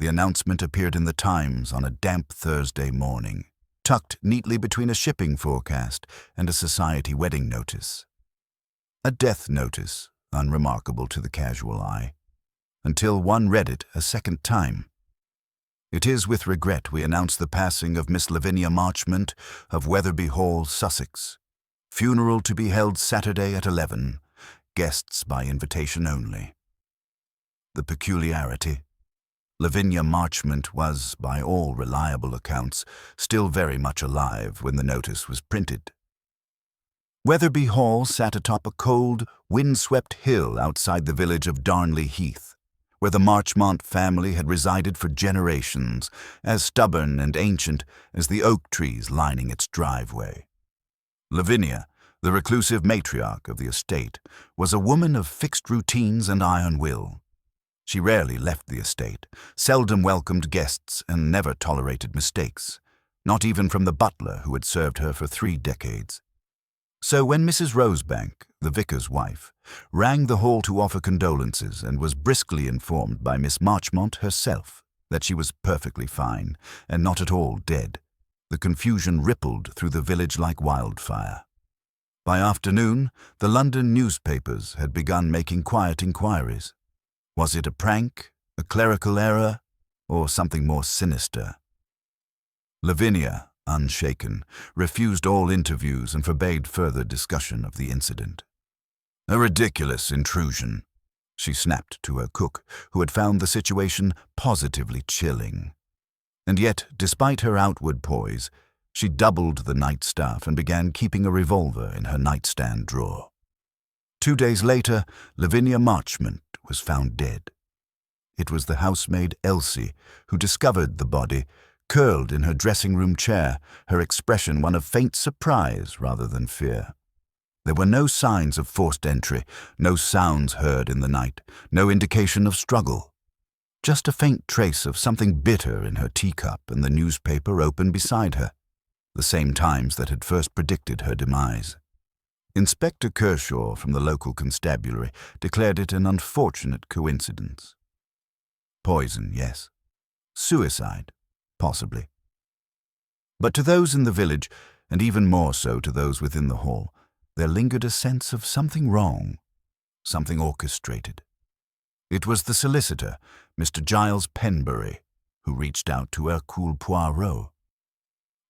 The announcement appeared in the Times on a damp Thursday morning, tucked neatly between a shipping forecast and a society wedding notice. A death notice, unremarkable to the casual eye, until one read it a second time. It is with regret we announce the passing of Miss Lavinia Marchmont of Wetherby Hall, Sussex. Funeral to be held Saturday at 11. Guests by invitation only. The peculiarity: Lavinia Marchmont was, by all reliable accounts, still very much alive when the notice was printed. Wetherby Hall sat atop a cold, wind-swept hill outside the village of Darnley Heath, where the Marchmont family had resided for generations, as stubborn and ancient as the oak trees lining its driveway. Lavinia, the reclusive matriarch of the estate, was a woman of fixed routines and iron will. She rarely left the estate, seldom welcomed guests, and never tolerated mistakes, not even from the butler who had served her for 3 decades. So when Mrs. Rosebank, the vicar's wife, rang the hall to offer condolences and was briskly informed by Miss Marchmont herself that she was perfectly fine and not at all dead, the confusion rippled through the village like wildfire. By afternoon, the London newspapers had begun making quiet inquiries. Was it a prank, a clerical error, or something more sinister? Lavinia, unshaken, refused all interviews and forbade further discussion of the incident. A ridiculous intrusion, she snapped to her cook, who had found the situation positively chilling. And yet, despite her outward poise, she doubled the night staff and began keeping a revolver in her nightstand drawer. 2 days later, Lavinia Marchmont was found dead. It was the housemaid Elsie who discovered the body, curled in her dressing-room chair, her expression one of faint surprise rather than fear. There were no signs of forced entry, no sounds heard in the night, no indication of struggle. Just a faint trace of something bitter in her teacup and the newspaper open beside her, the same Times that had first predicted her demise. Inspector Kershaw from the local constabulary declared it an unfortunate coincidence. Poison, yes. Suicide, possibly. But to those in the village, and even more so to those within the hall, there lingered a sense of something wrong, something orchestrated. It was the solicitor, Mr. Giles Penbury, who reached out to Hercule Poirot.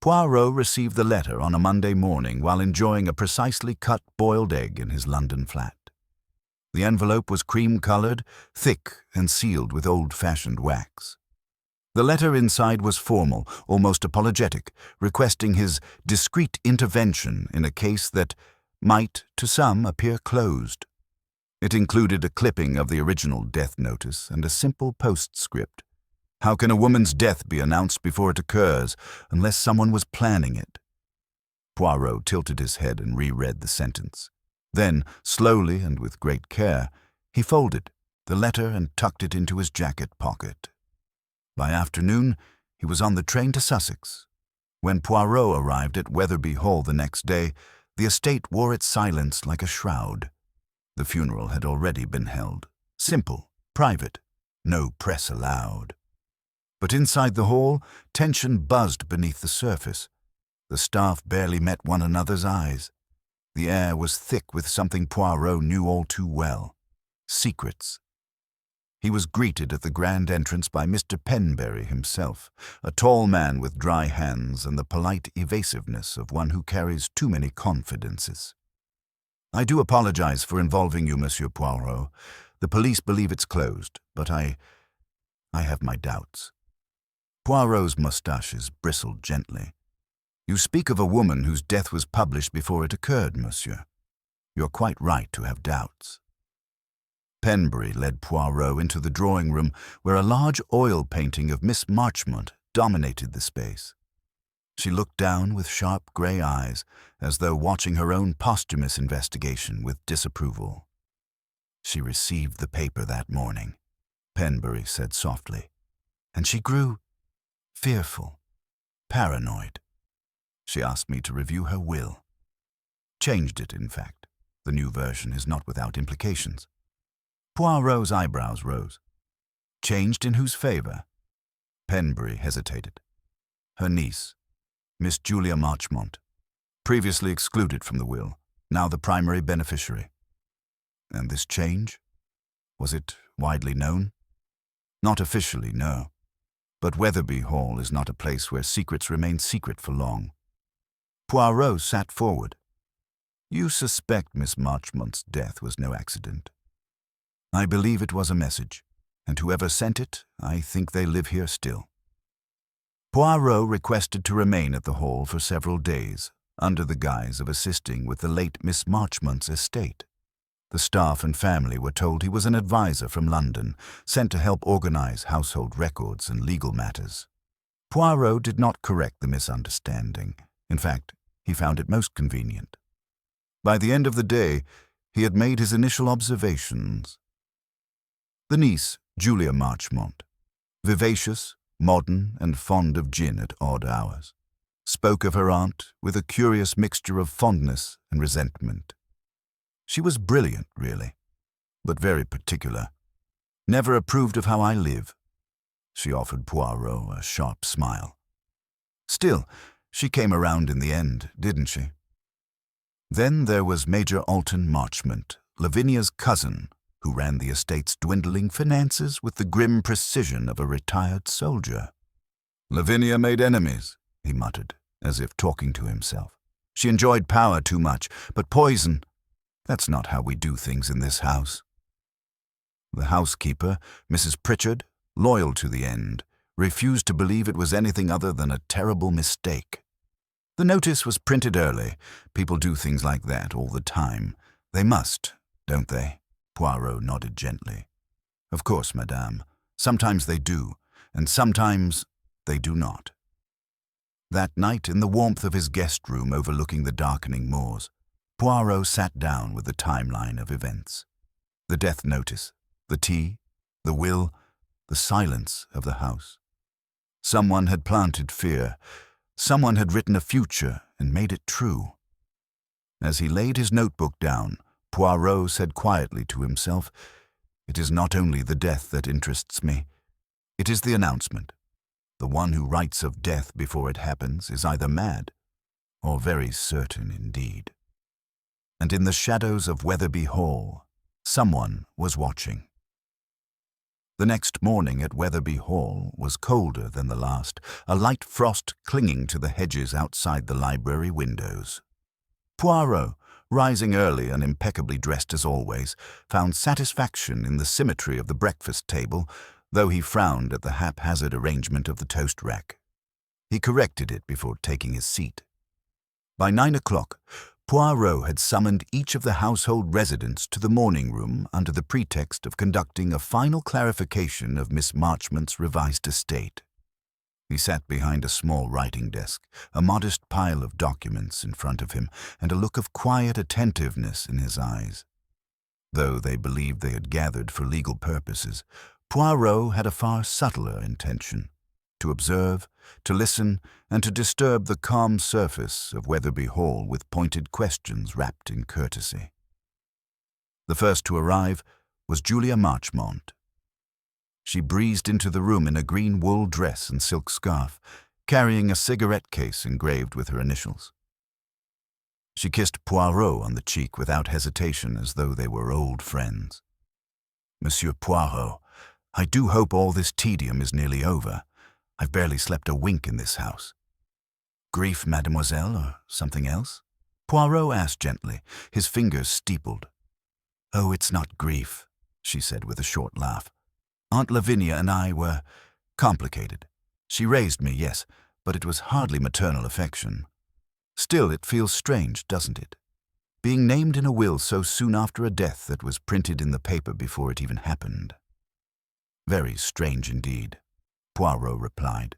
Poirot received the letter on a Monday morning while enjoying a precisely cut boiled egg in his London flat. The envelope was cream-colored, thick, and sealed with old-fashioned wax. The letter inside was formal, almost apologetic, requesting his discreet intervention in a case that might, to some, appear closed. It included a clipping of the original death notice and a simple postscript. How can a woman's death be announced before it occurs, unless someone was planning it? Poirot tilted his head and reread the sentence. Then, slowly and with great care, he folded the letter and tucked it into his jacket pocket. By afternoon, he was on the train to Sussex. When Poirot arrived at Wetherby Hall the next day, the estate wore its silence like a shroud. The funeral had already been held. Simple, private, no press allowed. But inside the hall, tension buzzed beneath the surface. The staff barely met one another's eyes. The air was thick with something Poirot knew all too well: secrets. He was greeted at the grand entrance by Mr. Penbury himself, a tall man with dry hands and the polite evasiveness of one who carries too many confidences. "I do apologize for involving you, Monsieur Poirot. The police believe it's closed, but I have my doubts." Poirot's mustaches bristled gently. "You speak of a woman whose death was published before it occurred, monsieur. You're quite right to have doubts." Penbury led Poirot into the drawing-room where a large oil painting of Miss Marchmont dominated the space. She looked down with sharp grey eyes, as though watching her own posthumous investigation with disapproval. "She received the paper that morning," Penbury said softly, "and she grew fearful, paranoid. She asked me to review her will. Changed it, in fact. The new version is not without implications." Poirot's eyebrows rose. "Changed in whose favor?" Penbury hesitated. Her niece, Miss Julia Marchmont, previously excluded from the will, now the primary beneficiary. And this change? Was it widely known? Not officially, no. But Weatherby Hall is not a place where secrets remain secret for long. Poirot sat forward. You suspect Miss Marchmont's death was no accident. I believe it was a message, and whoever sent it, I think they live here still. Poirot requested to remain at the Hall for several days, under the guise of assisting with the late Miss Marchmont's estate. The staff and family were told he was an advisor from London, sent to help organize household records and legal matters. Poirot did not correct the misunderstanding. In fact, he found it most convenient. By the end of the day, he had made his initial observations. The niece, Julia Marchmont, vivacious, modern, and fond of gin at odd hours, spoke of her aunt with a curious mixture of fondness and resentment. She was brilliant, really, but very particular. Never approved of how I live. She offered Poirot a sharp smile. Still, she came around in the end, didn't she? Then there was Major Alton Marchmont, Lavinia's cousin, who ran the estate's dwindling finances with the grim precision of a retired soldier. Lavinia made enemies, he muttered, as if talking to himself. She enjoyed power too much, but poison, that's not how we do things in this house. The housekeeper, Mrs. Pritchard, loyal to the end, refused to believe it was anything other than a terrible mistake. The notice was printed early. People do things like that all the time. They must, don't they? Poirot nodded gently. Of course, madame. Sometimes they do, and sometimes they do not. That night, in the warmth of his guest room overlooking the darkening moors, Poirot sat down with the timeline of events. The death notice, the tea, the will, the silence of the house. Someone had planted fear. Someone had written a future and made it true. As he laid his notebook down, Poirot said quietly to himself, "It is not only the death that interests me. It is the announcement. The one who writes of death before it happens is either mad or very certain indeed." And in the shadows of Weatherby Hall, someone was watching. The next morning at Weatherby Hall was colder than the last, a light frost clinging to the hedges outside the library windows. Poirot, rising early and impeccably dressed as always, found satisfaction in the symmetry of the breakfast table, though he frowned at the haphazard arrangement of the toast rack. He corrected it before taking his seat. By 9 o'clock, Poirot had summoned each of the household residents to the morning room under the pretext of conducting a final clarification of Miss Marchmont's revised estate. He sat behind a small writing desk, a modest pile of documents in front of him, and a look of quiet attentiveness in his eyes. Though they believed they had gathered for legal purposes, Poirot had a far subtler intention: to observe, to listen, and to disturb the calm surface of Weatherby Hall with pointed questions wrapped in courtesy. The first to arrive was Julia Marchmont. She breezed into the room in a green wool dress and silk scarf, carrying a cigarette case engraved with her initials. She kissed Poirot on the cheek without hesitation, as though they were old friends. "Monsieur Poirot, I do hope all this tedium is nearly over. I've barely slept a wink in this house." "Grief, mademoiselle, or something else?" Poirot asked gently, his fingers steepled. "Oh, it's not grief," she said with a short laugh. "Aunt Lavinia and I were complicated. She raised me, yes, but it was hardly maternal affection. Still, it feels strange, doesn't it? Being named in a will so soon after a death that was printed in the paper before it even happened." "Very strange indeed," Poirot replied.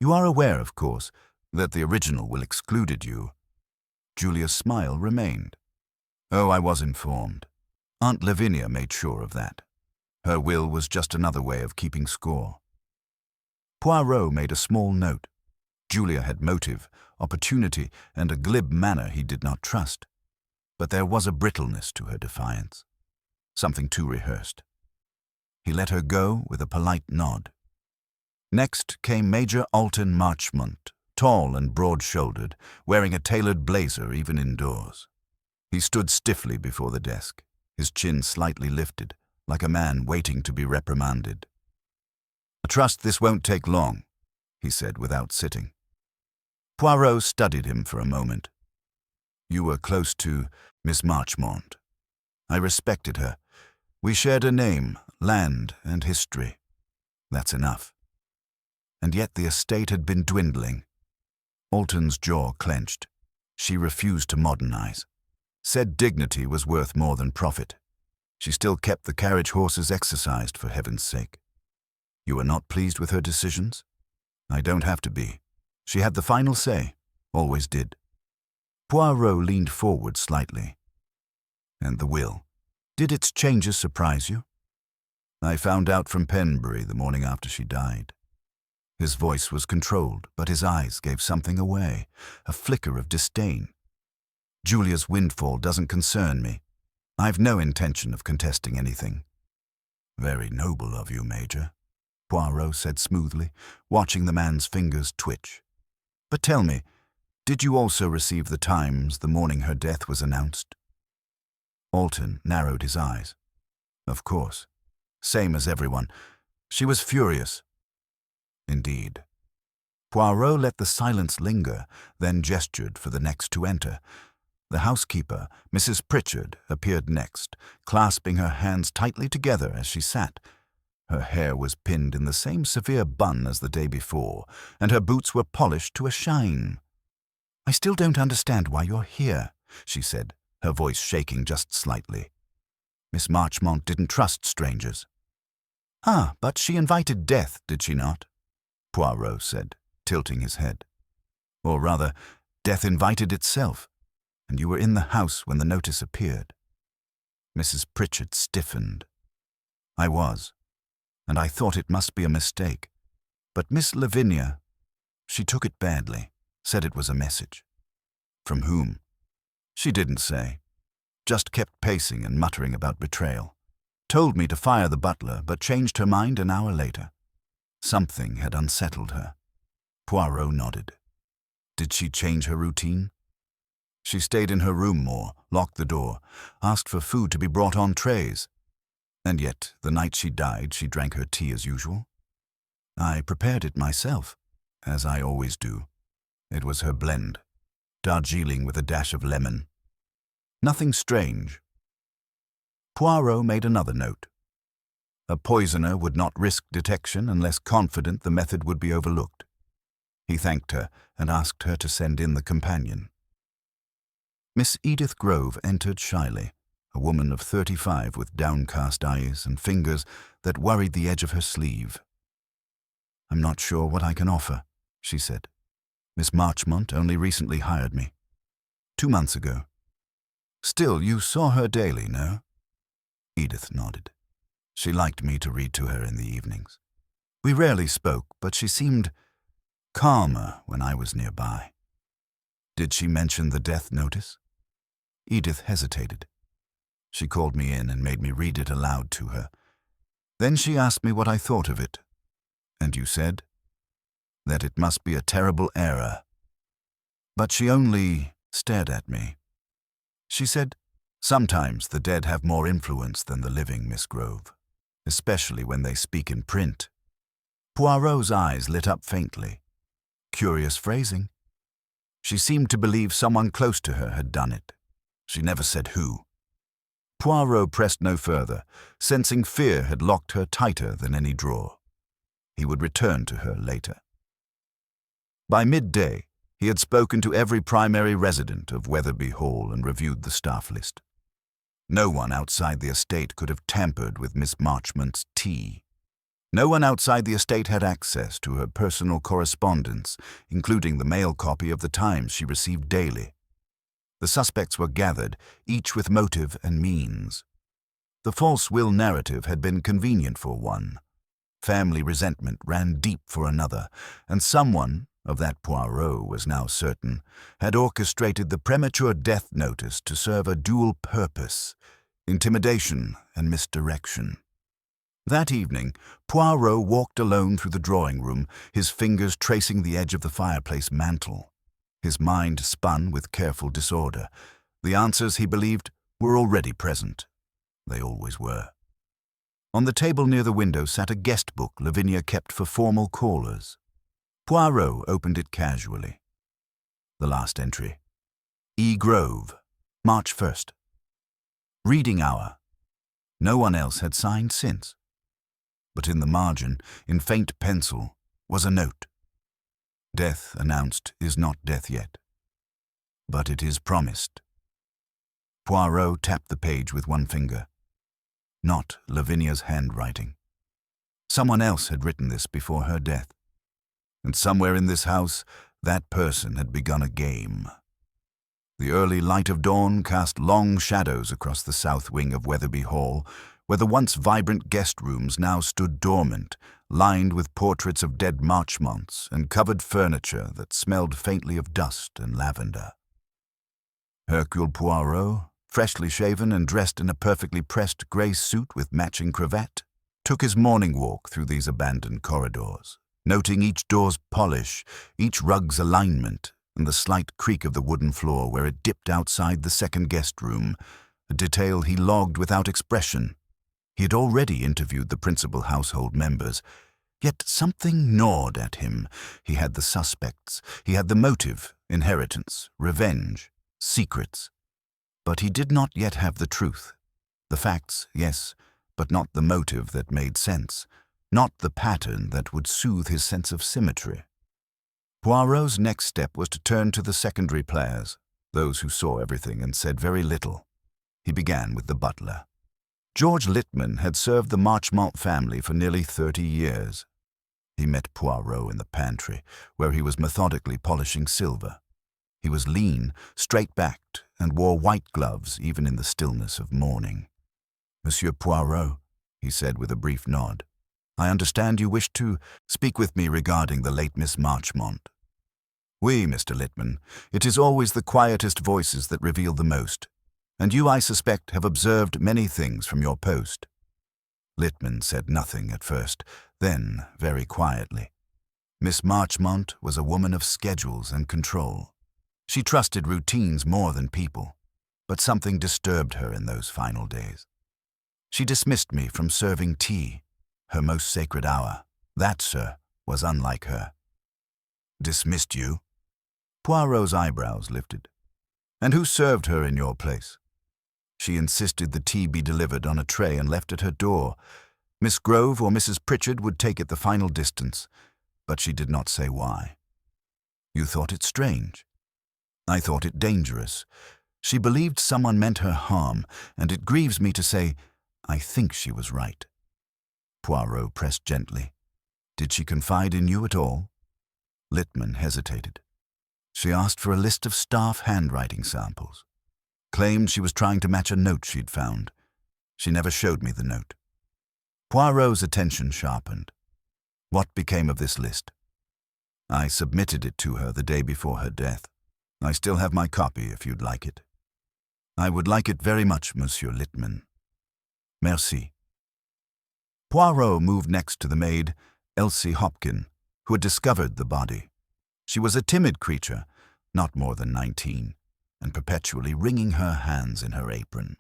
"You are aware, of course, that the original will excluded you." Julia's smile remained. "Oh, I was informed. Aunt Lavinia made sure of that. Her will was just another way of keeping score." Poirot made a small note. Julia had motive, opportunity, and a glib manner he did not trust. But there was a brittleness to her defiance, something too rehearsed. He let her go with a polite nod. Next came Major Alton Marchmont, tall and broad-shouldered, wearing a tailored blazer even indoors. He stood stiffly before the desk, his chin slightly lifted, like a man waiting to be reprimanded. "I trust this won't take long," he said without sitting. Poirot studied him for a moment. "You were close to Miss Marchmont. I respected her. We shared a name, land, and history. That's enough." And yet the estate had been dwindling. Alton's jaw clenched. She refused to modernize. Said dignity was worth more than profit. She still kept the carriage horses exercised, for heaven's sake. "You are not pleased with her decisions?" "I don't have to be. She had the final say, always did." Poirot leaned forward slightly. "And the will? Did its changes surprise you?" "I found out from Penbury the morning after she died." His voice was controlled, but his eyes gave something away, a flicker of disdain. "Julia's windfall doesn't concern me. I've no intention of contesting anything." "Very noble of you, Major," Poirot said smoothly, watching the man's fingers twitch. "But tell me, did you also receive the Times the morning her death was announced?" Alton narrowed his eyes. "Of course. Same as everyone. She was furious." "Indeed." Poirot let the silence linger, then gestured for the next to enter. The housekeeper, Mrs. Pritchard, appeared next, clasping her hands tightly together as she sat. Her hair was pinned in the same severe bun as the day before, and her boots were polished to a shine. "I still don't understand why you're here," she said, her voice shaking just slightly. "Miss Marchmont didn't trust strangers." "Ah, but she invited death, did she not?" Poirot said, tilting his head. "Or rather, death invited itself, and you were in the house when the notice appeared." Mrs. Pritchard stiffened. "I was, and I thought it must be a mistake. But Miss Lavinia, she took it badly, said it was a message." "From whom?" "She didn't say. Just kept pacing and muttering about betrayal. Told me to fire the butler, but changed her mind an hour later. Something had unsettled her." Poirot nodded. "Did she change her routine?" "She stayed in her room more, locked the door, asked for food to be brought on trays. And yet, the night she died, she drank her tea as usual. I prepared it myself, as I always do. It was her blend, Darjeeling with a dash of lemon. Nothing strange." Poirot made another note. A poisoner would not risk detection unless confident the method would be overlooked. He thanked her and asked her to send in the companion. Miss Edith Grove entered shyly, a woman of 35 with downcast eyes and fingers that worried the edge of her sleeve. "I'm not sure what I can offer," she said. "Miss Marchmont only recently hired me. 2 months ago." "Still, you saw her daily, no?" Edith nodded. "She liked me to read to her in the evenings. We rarely spoke, but she seemed calmer when I was nearby." "Did she mention the death notice?" Edith hesitated. "She called me in and made me read it aloud to her. Then she asked me what I thought of it." "And you said?" "That it must be a terrible error." But she only stared at me. She said, "Sometimes the dead have more influence than the living, Miss Grove, especially when they speak in print." Poirot's eyes lit up faintly. Curious phrasing. She seemed to believe someone close to her had done it. She never said who. Poirot pressed no further, sensing fear had locked her tighter than any drawer. He would return to her later. By midday, he had spoken to every primary resident of Weatherby Hall and reviewed the staff list. No one outside the estate could have tampered with Miss Marchmont's tea. No one outside the estate had access to her personal correspondence, including the mail copy of the Times she received daily. The suspects were gathered, each with motive and means. The false will narrative had been convenient for one. Family resentment ran deep for another, and someone, of that Poirot was now certain, had orchestrated the premature death notice to serve a dual purpose: intimidation and misdirection. That evening, Poirot walked alone through the drawing room, his fingers tracing the edge of the fireplace mantel. His mind spun with careful disorder. The answers, he believed, were already present. They always were. On the table near the window sat a guest book Lavinia kept for formal callers. Poirot opened it casually. The last entry. E. Grove, March 1st. Reading hour. No one else had signed since. But in the margin, in faint pencil, was a note. Death announced is not death yet. But it is promised. Poirot tapped the page with one finger. Not Lavinia's handwriting. Someone else had written this before her death. And somewhere in this house, that person had begun a game. The early light of dawn cast long shadows across the south wing of Weatherby Hall, where the once vibrant guest rooms now stood dormant, lined with portraits of dead Marchmonts and covered furniture that smelled faintly of dust and lavender. Hercule Poirot, freshly shaven and dressed in a perfectly pressed grey suit with matching cravat, took his morning walk through these abandoned corridors, noting each door's polish, each rug's alignment, and the slight creak of the wooden floor where it dipped outside the second guest room, a detail he logged without expression. He had already interviewed the principal household members, yet something gnawed at him. He had the suspects, he had the motive, inheritance, revenge, secrets. But he did not yet have the truth. The facts, yes, but not the motive that made sense, not the pattern that would soothe his sense of symmetry. Poirot's next step was to turn to the secondary players, those who saw everything and said very little. He began with the butler. George Littman had served the Marchmont family for nearly 30 years. He met Poirot in the pantry, where he was methodically polishing silver. He was lean, straight-backed, and wore white gloves even in the stillness of morning. "Monsieur Poirot," he said with a brief nod, "I understand you wish to speak with me regarding the late Miss Marchmont." "Oui, Mr. Littman. It is always the quietest voices that reveal the most. And you, I suspect, have observed many things from your post." Littman said nothing at first, then, very quietly. Miss Marchmont was a woman of schedules and control. She trusted routines more than people, but something disturbed her in those final days. She dismissed me from serving tea, her most sacred hour. That, sir, was unlike her. "Dismissed you?" Poirot's eyebrows lifted. "And who served her in your place?" "She insisted the tea be delivered on a tray and left at her door. Miss Grove or Mrs. Pritchard would take it the final distance, but she did not say why." "You thought it strange?" "I thought it dangerous. She believed someone meant her harm, and it grieves me to say, I think she was right." Poirot pressed gently. "Did she confide in you at all?" Littman hesitated. "She asked for a list of staff handwriting samples. Claimed she was trying to match a note she'd found. She never showed me the note." Poirot's attention sharpened. "What became of this list?" "I submitted it to her the day before her death. I still have my copy if you'd like it." "I would like it very much, Monsieur Littman." "Merci." Poirot moved next to the maid, Elsie Hopkin, who had discovered the body. She was a timid creature, not more than 19, and perpetually wringing her hands in her apron.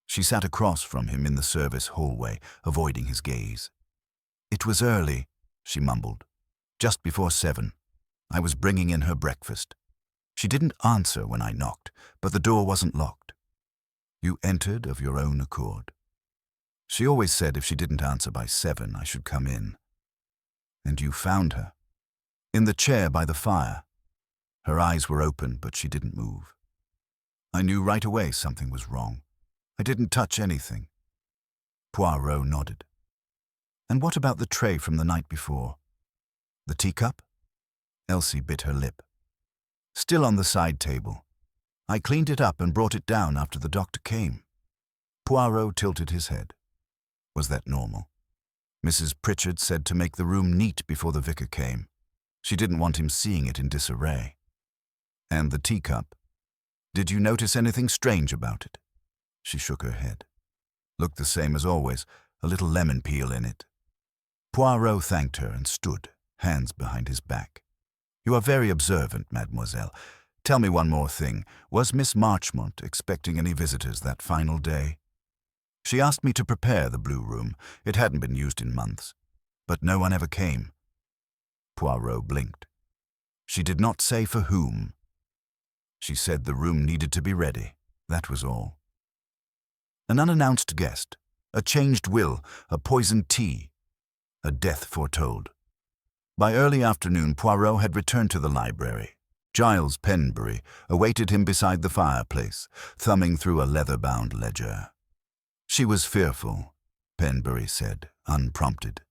She sat across from him in the service hallway, avoiding his gaze. "It was early," she mumbled. "Just before 7. I was bringing in her breakfast. She didn't answer when I knocked, but the door wasn't locked. You entered of your own accord. She always said if she didn't answer by 7, I should come in. And you found her, in the chair by the fire. Her eyes were open, but she didn't move. I knew right away something was wrong. I didn't touch anything." Poirot nodded. "And what about the tray from the night before? The teacup?" Elsie bit her lip. "Still on the side table. I cleaned it up and brought it down after the doctor came." Poirot tilted his head. Was that normal? Mrs. Pritchard said to make the room neat before the vicar came. She didn't want him seeing it in disarray. "And the teacup? Did you notice anything strange about it?" She shook her head. "Looked the same as always. a little lemon peel in it. Poirot thanked her and stood, hands behind his back. "You are very observant, mademoiselle. Tell me one more thing. Was Miss Marchmont expecting any visitors that final day?" "She asked me to prepare the blue room. It hadn't been used in months. But no one ever came." Poirot blinked. "She did not say for whom. She said the room needed to be ready. That was all." An unannounced guest, a changed will, a poisoned tea, a death foretold. By early afternoon, Poirot had returned to the library. Giles Penbury awaited him beside the fireplace, thumbing through a leather-bound ledger. "She was fearful," Penbury said, unprompted.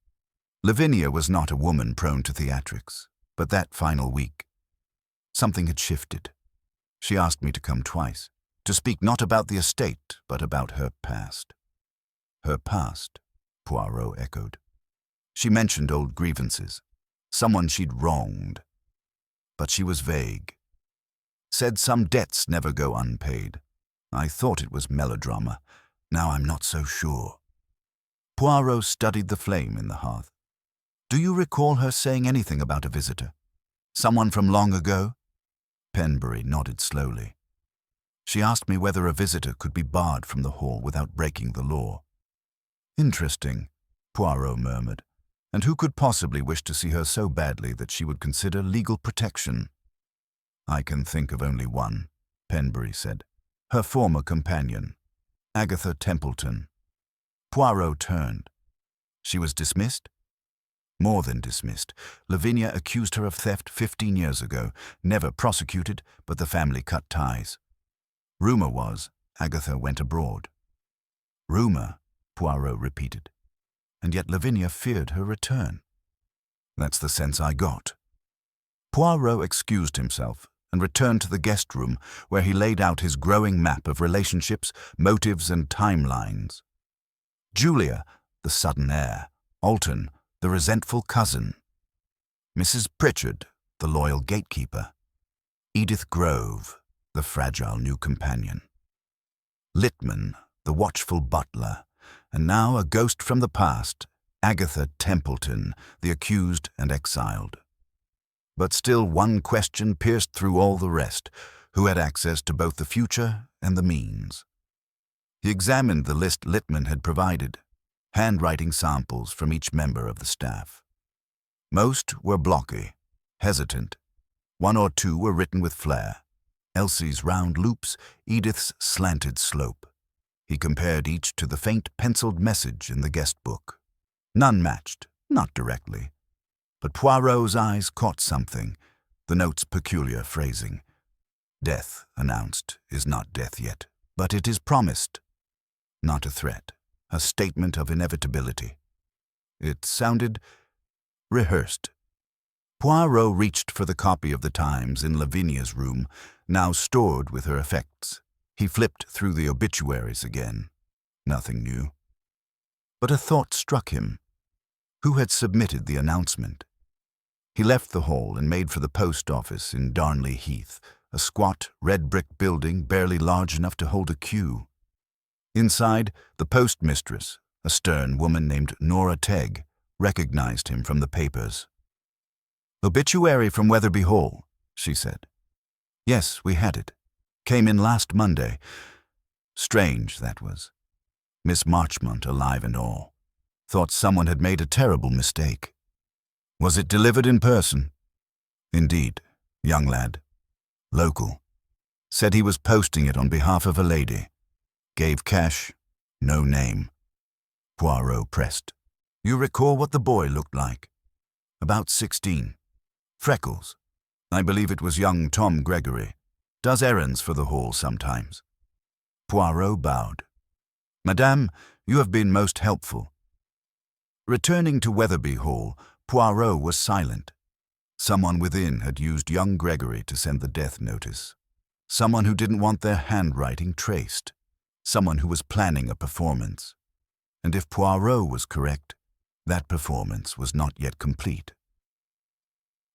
Lavinia was not a woman prone to theatrics, but that final week, something had shifted. She asked me to come twice, to speak not about the estate, but about her past. "Her past," Poirot echoed. "She mentioned old grievances, someone she'd wronged. But she was vague. Said some debts never go unpaid. I thought it was melodrama. Now I'm not so sure." Poirot studied the flame in the hearth. "Do you recall her saying anything about a visitor? Someone from long ago?" Penbury nodded slowly. "She asked me whether a visitor could be barred from the hall without breaking the law." "Interesting," Poirot murmured. "And who could possibly wish to see her so badly that she would consider legal protection?" "I can think of only one," Penbury said. "Her former companion, Agatha Templeton." Poirot turned. "She was dismissed?" "More than dismissed. Lavinia accused her of theft 15 years ago, never prosecuted, but the family cut ties. Rumor was Agatha went abroad." "Rumor," Poirot repeated. "And yet Lavinia feared her return." "That's the sense I got." Poirot excused himself and returned to the guest room, where he laid out his growing map of relationships, motives, and timelines. Julia, the sudden heir. Alton, the resentful cousin. Mrs. Pritchard, the loyal gatekeeper. Edith Grove, the fragile new companion. Littman, the watchful butler. And now a ghost from the past, Agatha Templeton, the accused and exiled. But still one question pierced through all the rest: who had access to both the future and the means? He examined the list Littman had provided, handwriting samples from each member of the staff. Most were blocky, hesitant. One or two were written with flair. Elsie's round loops, Edith's slanted slope. He compared each to the faint penciled message in the guest book. None matched, not directly. But Poirot's eyes caught something, the note's peculiar phrasing. "Death, announced, is not death yet, but it is promised." Not a threat, a statement of inevitability. It sounded rehearsed. Poirot reached for the copy of the Times in Lavinia's room, now stored with her effects. He flipped through the obituaries again. Nothing new. But a thought struck him. Who had submitted the announcement? He left the hall and made for the post office in Darnley Heath, a squat, red-brick building barely large enough to hold a queue. Inside, the postmistress, a stern woman named Nora Tegg, recognized him from the papers. "Obituary from Weatherby Hall," she said. "Yes, we had it. Came in last Monday. Strange, that was. Miss Marchmont alive and all. Thought someone had made a terrible mistake." "Was it delivered in person?" "Indeed. Young lad. Local. Said he was posting it on behalf of a lady. Gave cash, no name." Poirot pressed. "You recall what the boy looked like?" "About 16. Freckles. I believe it was young Tom Gregory. Does errands for the hall sometimes." Poirot bowed. "Madame, you have been most helpful." Returning to Weatherby Hall, Poirot was silent. Someone within had used young Gregory to send the death notice. Someone who didn't want their handwriting traced. Someone who was planning a performance. And if Poirot was correct, that performance was not yet complete.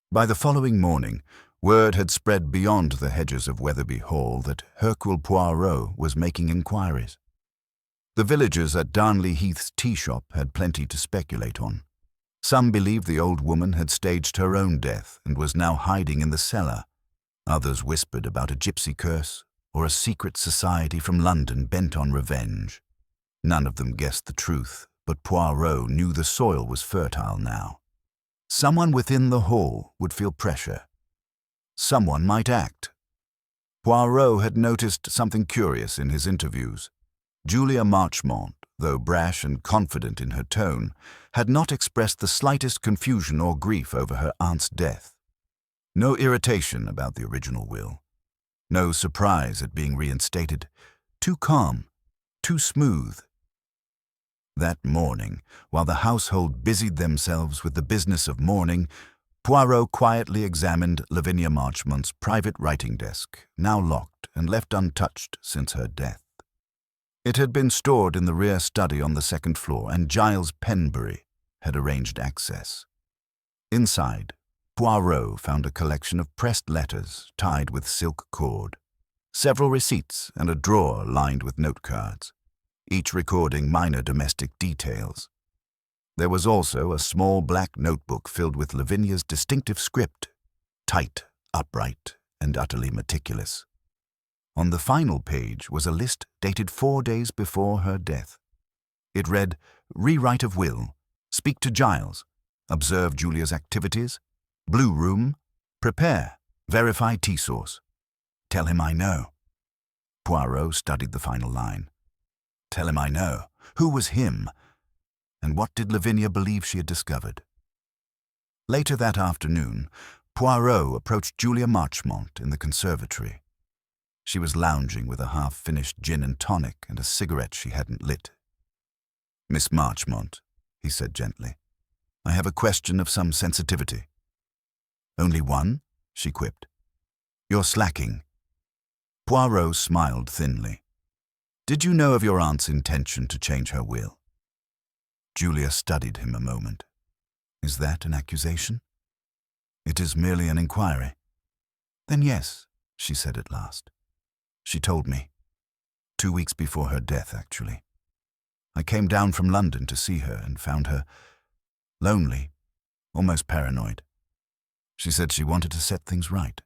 By the following morning, word had spread beyond the hedges of Weatherby Hall that Hercule Poirot was making inquiries. The villagers at Darnley Heath's tea shop had plenty to speculate on. Some believed the old woman had staged her own death and was now hiding in the cellar. Others whispered about a gypsy curse or a secret society from London bent on revenge. None of them guessed the truth, but Poirot knew the soil was fertile now. Someone within the hall would feel pressure. Someone might act. Poirot had noticed something curious in his interviews. Julia Marchmont, though brash and confident in her tone, had not expressed the slightest confusion or grief over her aunt's death. No irritation about the original will. No surprise at being reinstated. Too calm, too smooth. That morning, while the household busied themselves with the business of mourning, Poirot quietly examined Lavinia Marchmont's private writing desk, now locked and left untouched since her death. It had been stored in the rear study on the second floor, and Giles Penbury had arranged access. Inside, Poirot found a collection of pressed letters tied with silk cord, several receipts, and a drawer lined with note cards, each recording minor domestic details. There was also a small black notebook filled with Lavinia's distinctive script, tight, upright, and utterly meticulous. On the final page was a list dated 4 days before her death. It read, "Rewrite of will, speak to Giles, observe Julia's activities, blue room, prepare, verify tea sauce. Tell him I know." Poirot studied the final line. Tell him I know. Who was him? And what did Lavinia believe she had discovered? Later that afternoon, Poirot approached Julia Marchmont in the conservatory. She was lounging with a half-finished gin and tonic and a cigarette she hadn't lit. "Miss Marchmont," he said gently, "I have a question of some sensitivity." "Only one?" she quipped. "You're slacking." Poirot smiled thinly. "Did you know of your aunt's intention to change her will?" Julia studied him a moment. "Is that an accusation?" "It is merely an inquiry." "Then yes," she said at last. "She told me. 2 weeks before her death, actually. I came down from London to see her and found her lonely, almost paranoid. She said she wanted to set things right.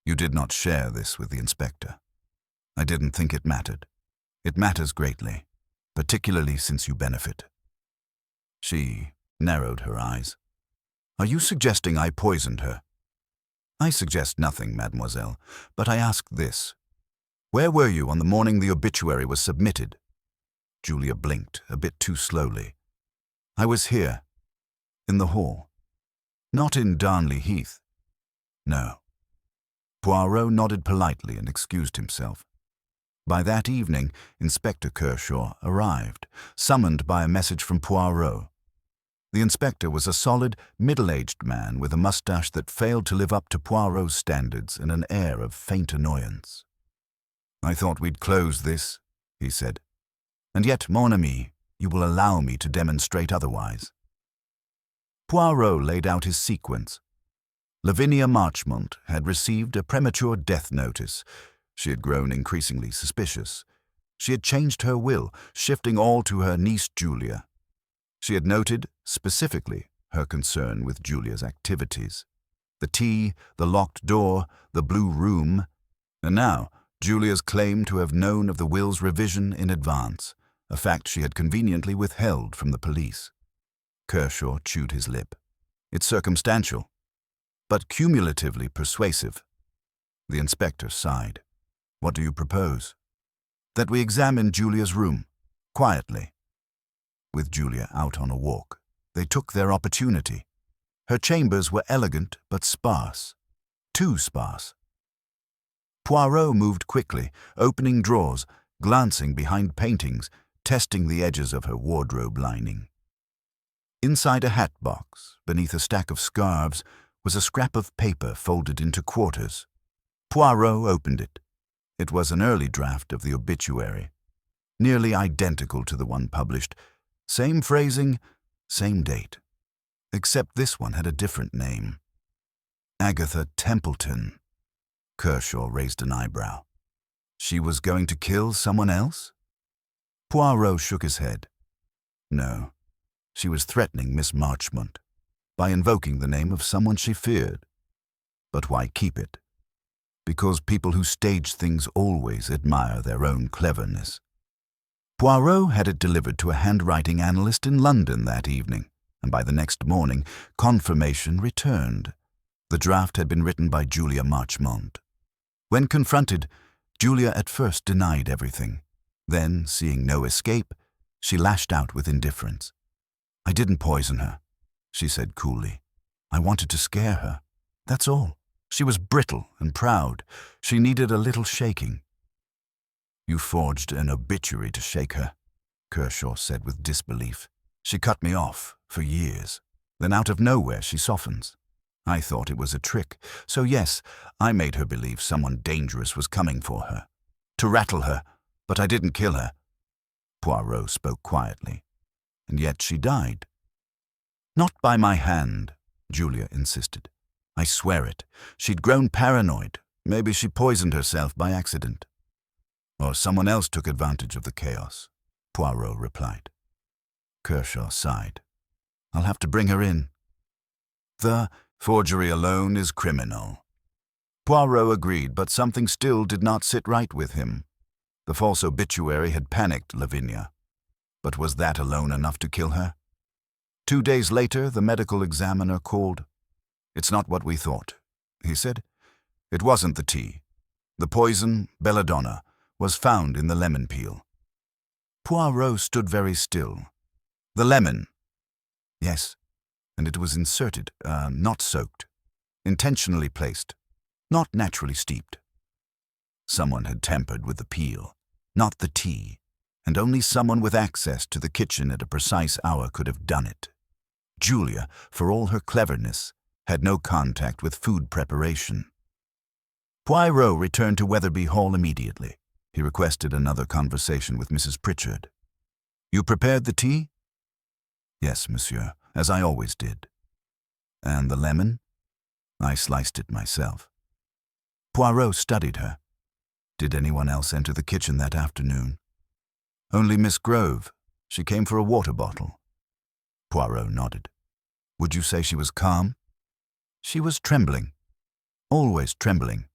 You did not share this with the inspector. I didn't think it mattered. It matters greatly, particularly since you benefit." She narrowed her eyes. "Are you suggesting I poisoned her?" "I suggest nothing, mademoiselle, but I ask this. Where were you on the morning the obituary was submitted?" Julia blinked, a bit too slowly. "I was here, in the hall." "Not in Darnley Heath?" "No." Poirot nodded politely and excused himself. By that evening, Inspector Kershaw arrived, summoned by a message from Poirot. The inspector was a solid, middle-aged man with a mustache that failed to live up to Poirot's standards and an air of faint annoyance. "I thought we'd close this," he said. "And yet, mon ami, you will allow me to demonstrate otherwise." Poirot laid out his sequence. Lavinia Marchmont had received a premature death notice. She had grown increasingly suspicious. She had changed her will, shifting all to her niece Julia. She had noted, specifically, her concern with Julia's activities. The tea, the locked door, the blue room, and now Julia's claim to have known of the will's revision in advance, a fact she had conveniently withheld from the police. Kershaw chewed his lip. "It's circumstantial, but cumulatively persuasive." The inspector sighed. "What do you propose?" "That we examine Julia's room, quietly." With Julia out on a walk, they took their opportunity. Her chambers were elegant but sparse. Too sparse. Poirot moved quickly, opening drawers, glancing behind paintings, testing the edges of her wardrobe lining. Inside a hat box, beneath a stack of scarves, was a scrap of paper folded into quarters. Poirot opened it. It was an early draft of the obituary, nearly identical to the one published. Same phrasing, same date. Except this one had a different name. Agatha Templeton. Kershaw raised an eyebrow. She was going to kill someone else? Poirot shook his head. No, she was threatening Miss Marchmont by invoking the name of someone she feared. But why keep it? Because people who stage things always admire their own cleverness. Poirot had it delivered to a handwriting analyst in London that evening, and by the next morning, confirmation returned. The draft had been written by Julia Marchmont. When confronted, Julia at first denied everything. Then, seeing no escape, she lashed out with indifference. "I didn't poison her," she said coolly. "I wanted to scare her. That's all. She was brittle and proud. She needed a little shaking." "You forged an obituary to shake her," Kershaw said with disbelief. "She cut me off for years. Then out of nowhere she softens. I thought it was a trick. So yes, I made her believe someone dangerous was coming for her. To rattle her, but I didn't kill her." Poirot spoke quietly. "And yet she died." "Not by my hand," Julia insisted. "I swear it. She'd grown paranoid. Maybe she poisoned herself by accident." "Or someone else took advantage of the chaos," Poirot replied. Kershaw sighed. "I'll have to bring her in." "The forgery alone is criminal." Poirot agreed, but something still did not sit right with him. The false obituary had panicked Lavinia. But was that alone enough to kill her? 2 days later, the medical examiner called. "It's not what we thought," he said. "It wasn't the tea. The poison, belladonna, was found in the lemon peel." Poirot stood very still. "The lemon?" "Yes, and it was inserted, not soaked. Intentionally placed, not naturally steeped." Someone had tampered with the peel, not the tea, and only someone with access to the kitchen at a precise hour could have done it. Julia, for all her cleverness, had no contact with food preparation. Poirot returned to Weatherby Hall immediately. He requested another conversation with Mrs. Pritchard. "You prepared the tea?" "Yes, monsieur, as I always did." "And the lemon?" "I sliced it myself." Poirot studied her. "Did anyone else enter the kitchen that afternoon?" "Only Miss Grove. She came for a water bottle." Poirot nodded. "Would you say she was calm?" "She was trembling. Always trembling."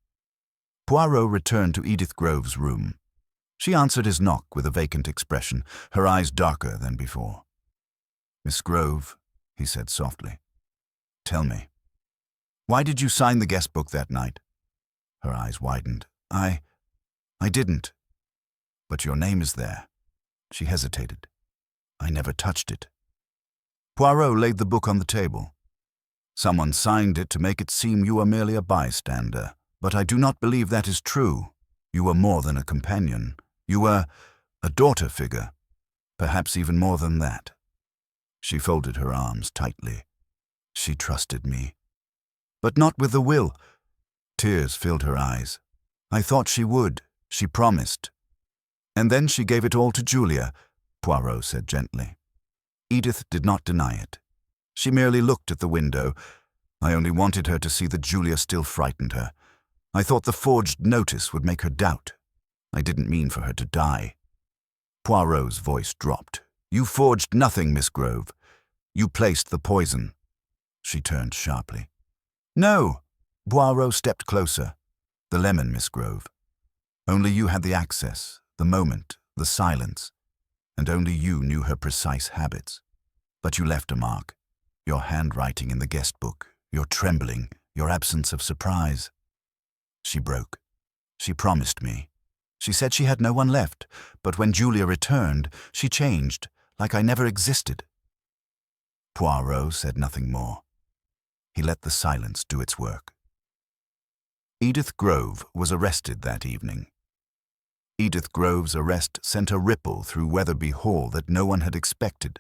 Poirot returned to Edith Grove's room. She answered his knock with a vacant expression, her eyes darker than before. "Miss Grove," he said softly, "tell me, why did you sign the guest book that night?" Her eyes widened. I didn't." "But your name is there." She hesitated. "I never touched it." Poirot laid the book on the table. "Someone signed it to make it seem you were merely a bystander, but I do not believe that is true. You were more than a companion. You were a daughter figure, perhaps even more than that." She folded her arms tightly. "She trusted me." "But not with the will." Tears filled her eyes. "I thought she would. She promised." "And then she gave it all to Julia," Poirot said gently. Edith did not deny it. She merely looked at the window. "I only wanted her to see that Julia still frightened her. I thought the forged notice would make her doubt. I didn't mean for her to die." Poirot's voice dropped. "You forged nothing, Miss Grove. You placed the poison." She turned sharply. "No." Poirot stepped closer. "The lemon, Miss Grove. Only you had the access, the moment, the silence, and only you knew her precise habits. But you left a mark. Your handwriting in the guest book, your trembling, your absence of surprise." She broke. "She promised me. She said she had no one left, but when Julia returned, she changed, like I never existed." Poirot said nothing more. He let the silence do its work. Edith Grove was arrested that evening. Edith Grove's arrest sent a ripple through Weatherby Hall that no one had expected.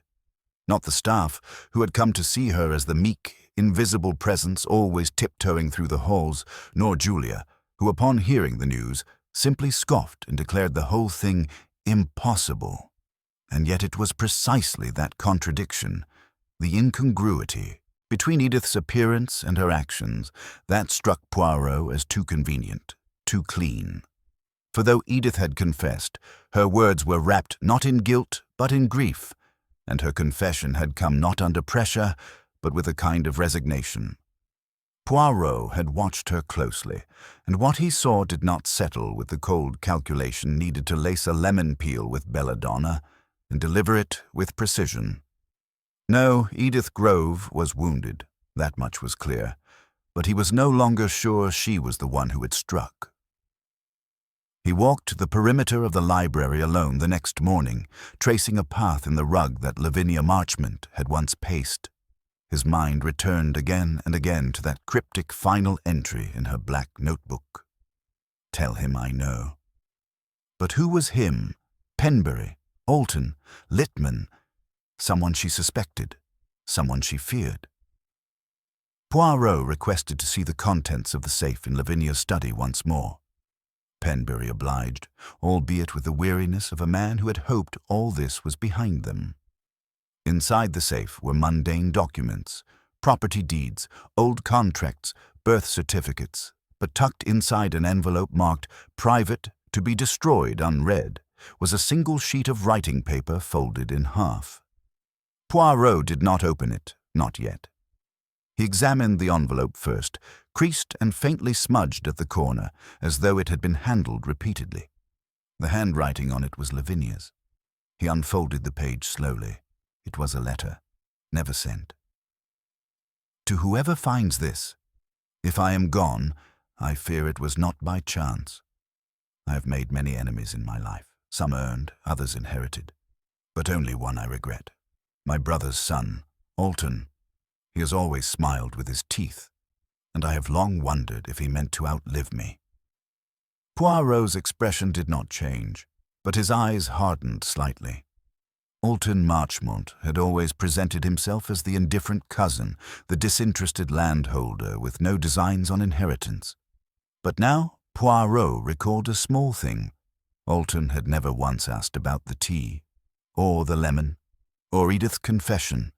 Not the staff, who had come to see her as the meek, invisible presence always tiptoeing through the halls, nor Julia, who upon hearing the news simply scoffed and declared the whole thing impossible. And yet it was precisely that contradiction, the incongruity, between Edith's appearance and her actions, that struck Poirot as too convenient, too clean. For though Edith had confessed, her words were wrapped not in guilt but in grief, and her confession had come not under pressure but with a kind of resignation. Poirot had watched her closely, and what he saw did not settle with the cold calculation needed to lace a lemon peel with belladonna and deliver it with precision. No, Edith Grove was wounded, that much was clear, but he was no longer sure she was the one who had struck. He walked the perimeter of the library alone the next morning, tracing a path in the rug that Lavinia Marchmont had once paced. His mind returned again and again to that cryptic final entry in her black notebook. Tell him I know. But who was him? Penbury, Alton, Littman, someone she suspected, someone she feared. Poirot requested to see the contents of the safe in Lavinia's study once more. Penbury obliged, albeit with the weariness of a man who had hoped all this was behind them. Inside the safe were mundane documents, property deeds, old contracts, birth certificates, but tucked inside an envelope marked "Private, to be destroyed unread," was a single sheet of writing paper folded in half. Poirot did not open it, not yet. He examined the envelope first, creased and faintly smudged at the corner, as though it had been handled repeatedly. The handwriting on it was Lavinia's. He unfolded the page slowly. It was a letter, never sent. To whoever finds this, if I am gone, I fear it was not by chance. I have made many enemies in my life, some earned, others inherited, but only one I regret. My brother's son, Alton. He has always smiled with his teeth, and I have long wondered if he meant to outlive me. Poirot's expression did not change, but his eyes hardened slightly. Alton Marchmont had always presented himself as the indifferent cousin, the disinterested landholder with no designs on inheritance. But now Poirot recalled a small thing. Alton had never once asked about the tea, or the lemon, or Edith's confession,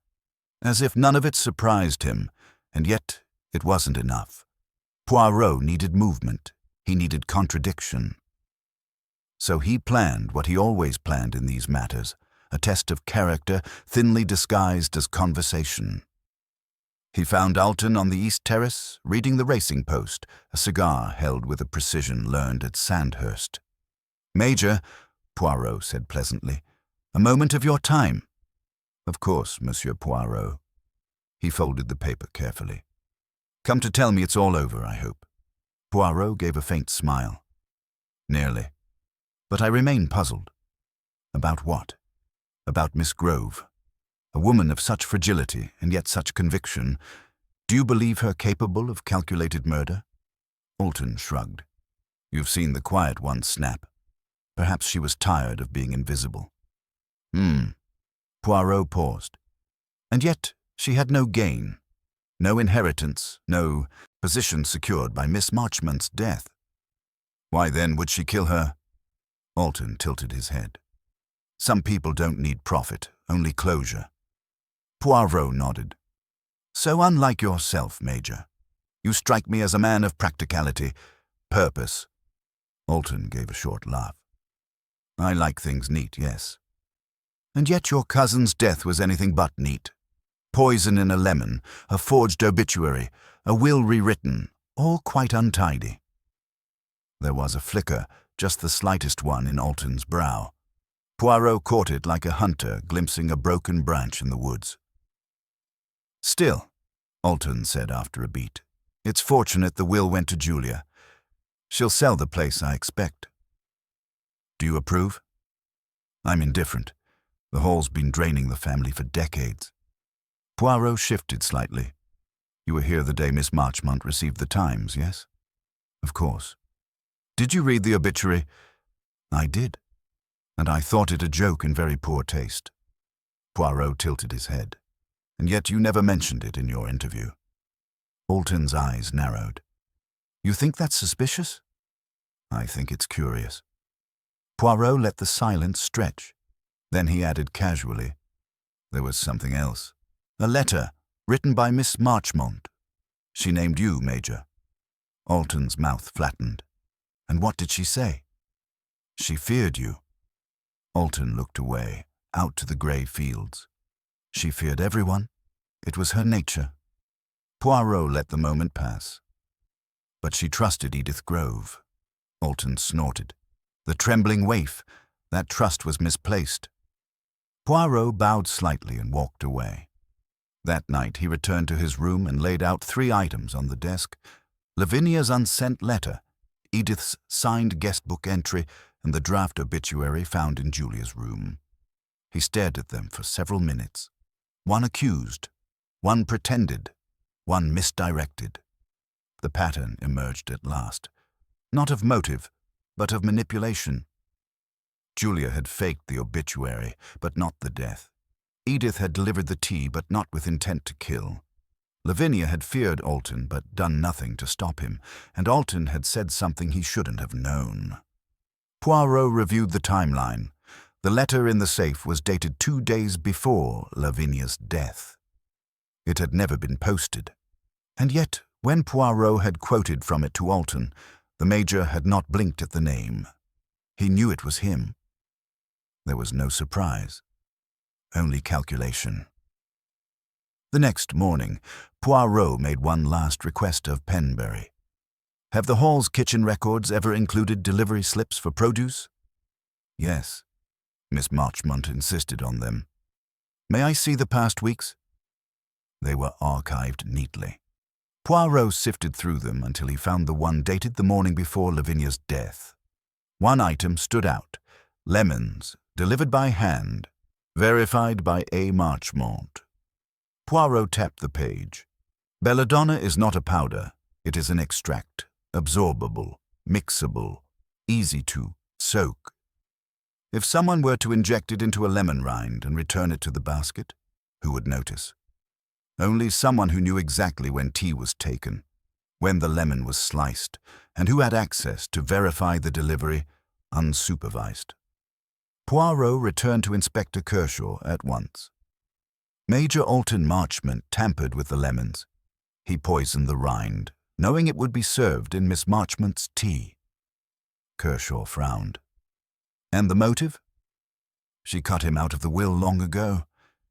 as if none of it surprised him, and yet it wasn't enough. Poirot needed movement. He needed contradiction. So he planned what he always planned in these matters, a test of character thinly disguised as conversation. He found Alton on the East Terrace, reading the Racing Post, a cigar held with a precision learned at Sandhurst. "Major," Poirot said pleasantly, "a moment of your time." "Of course, Monsieur Poirot." He folded the paper carefully. "Come to tell me it's all over, I hope." Poirot gave a faint smile. "Nearly. But I remain puzzled." "About what?" "About Miss Grove. A woman of such fragility and yet such conviction. Do you believe her capable of calculated murder?" Alton shrugged. "You've seen the quiet one snap. Perhaps she was tired of being invisible." Poirot paused. "And yet she had no gain, no inheritance, no position secured by Miss Marchmont's death. Why then would she kill her?" Alton tilted his head. "Some people don't need profit, only closure." Poirot nodded. "So unlike yourself, Major. You strike me as a man of practicality, purpose." Alton gave a short laugh. "I like things neat, yes. And yet your cousin's death was anything but neat. Poison in a lemon, a forged obituary, a will rewritten, all quite untidy." There was a flicker, just the slightest one, in Alton's brow. Poirot caught it like a hunter glimpsing a broken branch in the woods. "Still," Alton said after a beat, "it's fortunate the will went to Julia. She'll sell the place, I expect." "Do you approve?" "I'm indifferent. The Hall's been draining the family for decades." Poirot shifted slightly. "You were here the day Miss Marchmont received the Times, yes?" "Of course." "Did you read the obituary?" "I did. And I thought it a joke in very poor taste." Poirot tilted his head. "And yet you never mentioned it in your interview." Alton's eyes narrowed. "You think that's suspicious?" "I think it's curious." Poirot let the silence stretch. Then he added casually, "There was something else. A letter written by Miss Marchmont. She named you, Major." Alton's mouth flattened. "And what did she say?" She feared you. Alton looked away, out to the grey fields. She feared everyone. It was her nature. Poirot let the moment pass. But she trusted Edith Grove. Alton snorted. The trembling waif, that trust was misplaced. Poirot bowed slightly and walked away. That night he returned to his room and laid out 3 items on the desk: Lavinia's unsent letter, Edith's signed guestbook entry, and the draft obituary found in Julia's room. He stared at them for several minutes. One accused, one pretended, one misdirected. The pattern emerged at last, not of motive, but of manipulation. Julia had faked the obituary, but not the death. Edith had delivered the tea, but not with intent to kill. Lavinia had feared Alton, but done nothing to stop him, and Alton had said something he shouldn't have known. Poirot reviewed the timeline. The letter in the safe was dated 2 days before Lavinia's death. It had never been posted. And yet, when Poirot had quoted from it to Alton, the Major had not blinked at the name. He knew it was him. There was no surprise, only calculation. The next morning, Poirot made one last request of Penbury. Have the Hall's kitchen records ever included delivery slips for produce? Yes. Miss Marchmont insisted on them. May I see the past weeks? They were archived neatly. Poirot sifted through them until he found the one dated the morning before Lavinia's death. One item stood out: lemons, delivered by hand, verified by A. Marchmont. Poirot tapped the page. Belladonna is not a powder. It is an extract, absorbable, mixable, easy to soak. If someone were to inject it into a lemon rind and return it to the basket, who would notice? Only someone who knew exactly when tea was taken, when the lemon was sliced, and who had access to verify the delivery unsupervised. Poirot returned to Inspector Kershaw at once. Major Alton Marchmont tampered with the lemons. He poisoned the rind, knowing it would be served in Miss Marchmont's tea. Kershaw frowned. And the motive? She cut him out of the will long ago.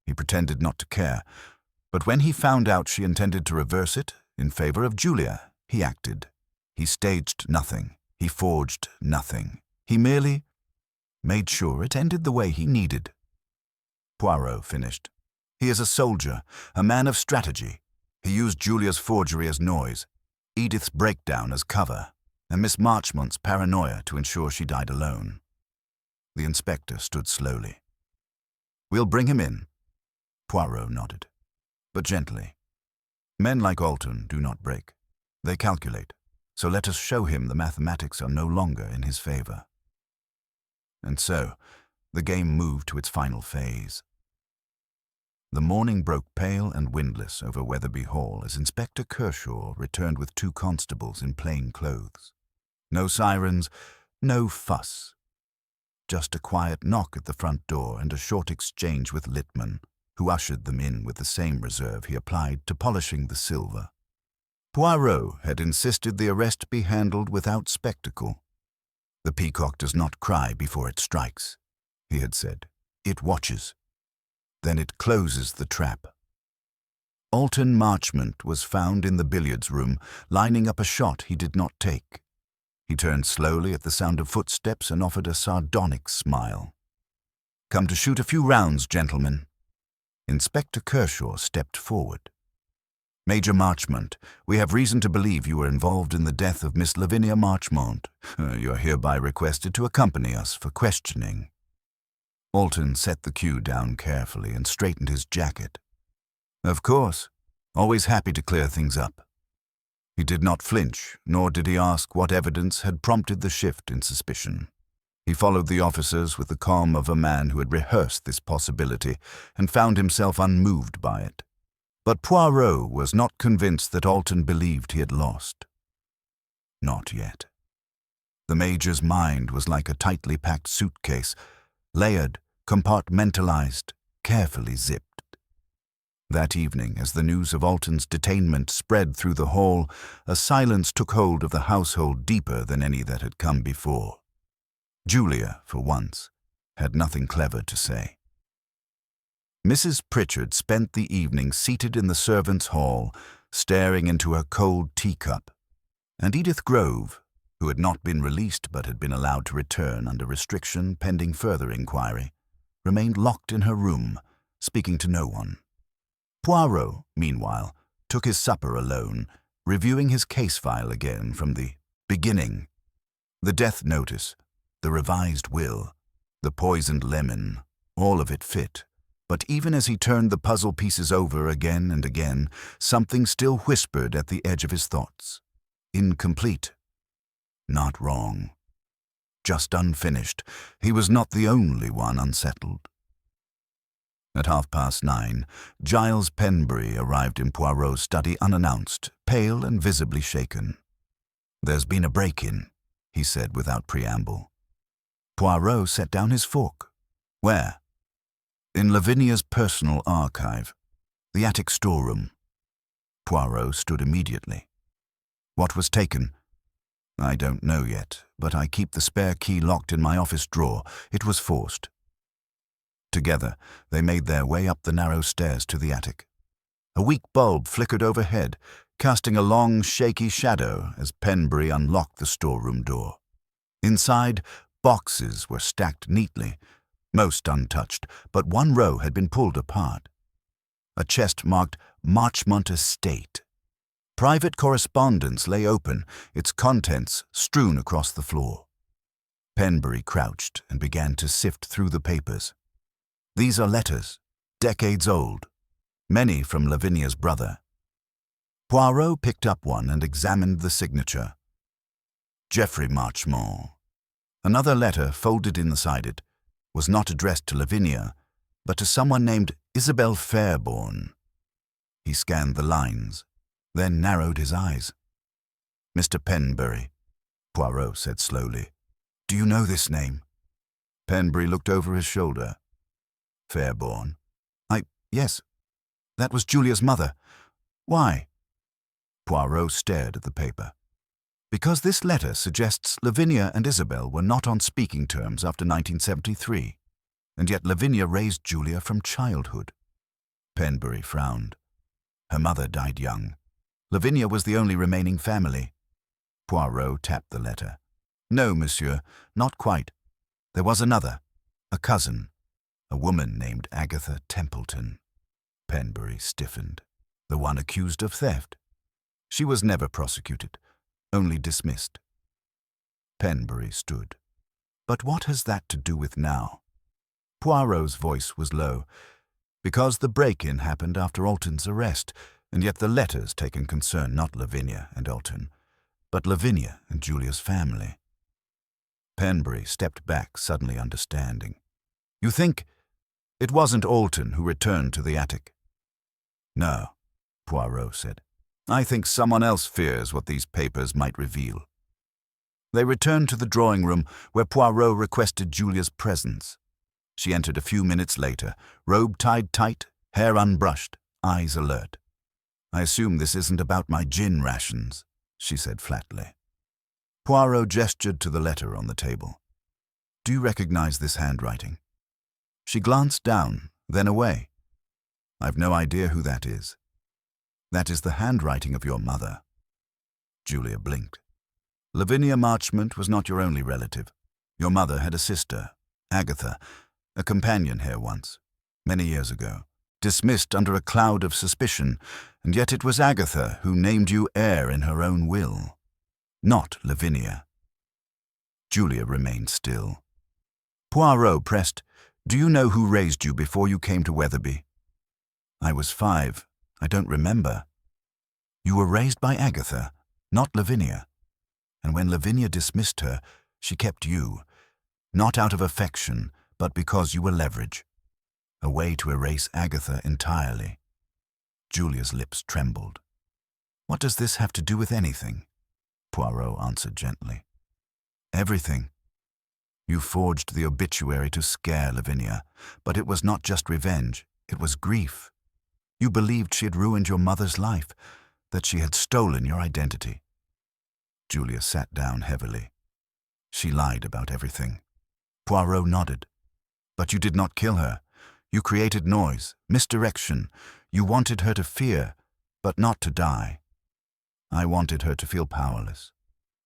He pretended not to care. But when he found out she intended to reverse it in favor of Julia, he acted. He staged nothing. He forged nothing. He merely made sure it ended the way he needed. Poirot finished. He is a soldier, a man of strategy. He used Julia's forgery as noise, Edith's breakdown as cover, and Miss Marchmont's paranoia to ensure she died alone. The inspector stood slowly. We'll bring him in. Poirot nodded, but gently. Men like Alton do not break. They calculate, so let us show him the mathematics are no longer in his favor. And so, the game moved to its final phase. The morning broke pale and windless over Weatherby Hall as Inspector Kershaw returned with 2 constables in plain clothes. No sirens, no fuss. Just a quiet knock at the front door and a short exchange with Littman, who ushered them in with the same reserve he applied to polishing the silver. Poirot had insisted the arrest be handled without spectacle. The peacock does not cry before it strikes, he had said. It watches. Then it closes the trap. Alton Marchmont was found in the billiards room, lining up a shot he did not take. He turned slowly at the sound of footsteps and offered a sardonic smile. Come to shoot a few rounds, gentlemen. Inspector Kershaw stepped forward. Major Marchmont, we have reason to believe you were involved in the death of Miss Lavinia Marchmont. You are hereby requested to accompany us for questioning. Alton set the cue down carefully and straightened his jacket. Of course, always happy to clear things up. He did not flinch, nor did he ask what evidence had prompted the shift in suspicion. He followed the officers with the calm of a man who had rehearsed this possibility and found himself unmoved by it. But Poirot was not convinced that Alton believed he had lost. Not yet. The Major's mind was like a tightly packed suitcase, layered, compartmentalized, carefully zipped. That evening, as the news of Alton's detainment spread through the hall, a silence took hold of the household deeper than any that had come before. Julia, for once, had nothing clever to say. Mrs. Pritchard spent the evening seated in the servants' hall, staring into her cold teacup, and Edith Grove, who had not been released but had been allowed to return under restriction pending further inquiry, remained locked in her room, speaking to no one. Poirot, meanwhile, took his supper alone, reviewing his case file again from the beginning. The death notice, the revised will, the poisoned lemon, all of it fit. But even as he turned the puzzle pieces over again and again, something still whispered at the edge of his thoughts. Incomplete. Not wrong. Just unfinished. He was not the only one unsettled. At 9:30, Giles Penbury arrived in Poirot's study unannounced, pale and visibly shaken. "There's been a break-in," he said without preamble. Poirot set down his fork. "Where?" "In Lavinia's personal archive, the attic storeroom." Poirot stood immediately. "What was taken?" "I don't know yet, but I keep the spare key locked in my office drawer. It was forced." Together, they made their way up the narrow stairs to the attic. A weak bulb flickered overhead, casting a long, shaky shadow as Penbury unlocked the storeroom door. Inside, boxes were stacked neatly, most untouched, but one row had been pulled apart. A chest marked Marchmont Estate. Private correspondence lay open, its contents strewn across the floor. Penbury crouched and began to sift through the papers. "These are letters, decades old, many from Lavinia's brother." Poirot picked up one and examined the signature. Geoffrey Marchmont. Another letter, folded inside it, was not addressed to Lavinia, but to someone named Isabel Fairborn. He scanned the lines, then narrowed his eyes. "Mr. Penbury," Poirot said slowly. "Do you know this name?" Penbury looked over his shoulder. "Fairborn? Yes. That was Julia's mother. Why?" Poirot stared at the paper. "Because this letter suggests Lavinia and Isabel were not on speaking terms after 1973, and yet Lavinia raised Julia from childhood." Penbury frowned. "Her mother died young. Lavinia was the only remaining family." Poirot tapped the letter. "No, monsieur, not quite. There was another, a cousin, a woman named Agatha Templeton." Penbury stiffened. "The one accused of theft. She was never prosecuted, only dismissed." Penbury stood. "But what has that to do with now?" Poirot's voice was low. "Because the break-in happened after Alton's arrest, and yet the letters taken concern not Lavinia and Alton, but Lavinia and Julia's family." Penbury stepped back, suddenly understanding. "You think it wasn't Alton who returned to the attic?" "No," Poirot said. "I think someone else fears what these papers might reveal." They returned to the drawing room where Poirot requested Julia's presence. She entered a few minutes later, robe tied tight, hair unbrushed, eyes alert. "I assume this isn't about my gin rations," she said flatly. Poirot gestured to the letter on the table. "Do you recognize this handwriting?" She glanced down, then away. "I've no idea who that is." "That is the handwriting of your mother." Julia blinked. "Lavinia Marchmont was not your only relative. Your mother had a sister, Agatha, a companion here once, many years ago, dismissed under a cloud of suspicion, and yet it was Agatha who named you heir in her own will, not Lavinia." Julia remained still. Poirot pressed, "Do you know who raised you before you came to Weatherby?" "I was 5. I don't remember." "You were raised by Agatha, not Lavinia. And when Lavinia dismissed her, she kept you, not out of affection, but because you were leverage. A way to erase Agatha entirely." Julia's lips trembled. "What does this have to do with anything?" Poirot answered gently. "Everything. You forged the obituary to scare Lavinia, but it was not just revenge, it was grief. You believed she had ruined your mother's life, that she had stolen your identity." Julia sat down heavily. "She lied about everything. Poirot nodded. But you did not kill her. You created noise, misdirection. You wanted her to fear, but not to die. I wanted her to feel powerless,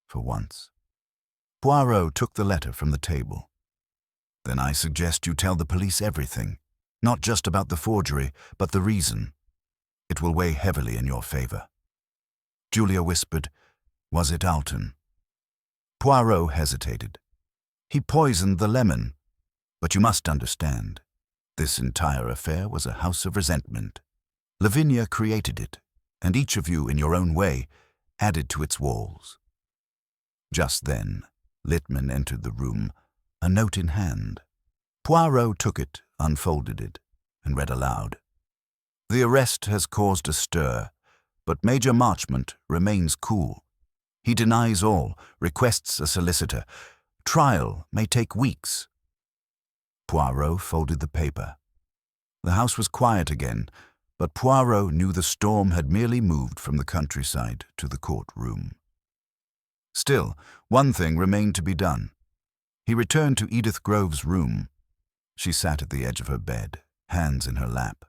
for once. Poirot took the letter from the table. Then I suggest you tell the police everything, not just about the forgery, but the reason. It will weigh heavily in your favor. Julia whispered, Was it Alton? Poirot hesitated. He poisoned the lemon. But you must understand, this entire affair was a house of resentment. Lavinia created it, and each of you, in your own way, added to its walls. Just then, Littman entered the room, a note in hand. Poirot took it, unfolded it, and read aloud. The arrest has caused a stir, but Major Marchmont remains cool. He denies all, requests a solicitor. Trial may take weeks. Poirot folded the paper. The house was quiet again, but Poirot knew the storm had merely moved from the countryside to the courtroom. Still, one thing remained to be done. He returned to Edith Grove's room. She sat at the edge of her bed, hands in her lap.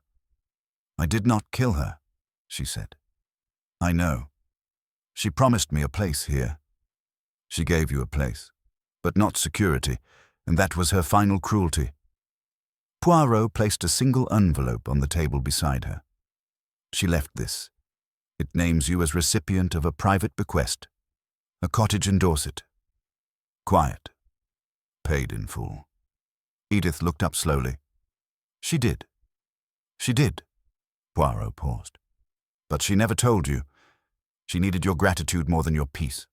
I did not kill her, she said. I know. She promised me a place here. She gave you a place, but not security, and that was her final cruelty. Poirot placed a single envelope on the table beside her. She left this. It names you as recipient of a private bequest. A cottage in Dorset. Quiet. Paid in full. Edith looked up slowly. She did. She did. Poirot paused. But she never told you. She needed your gratitude more than your peace.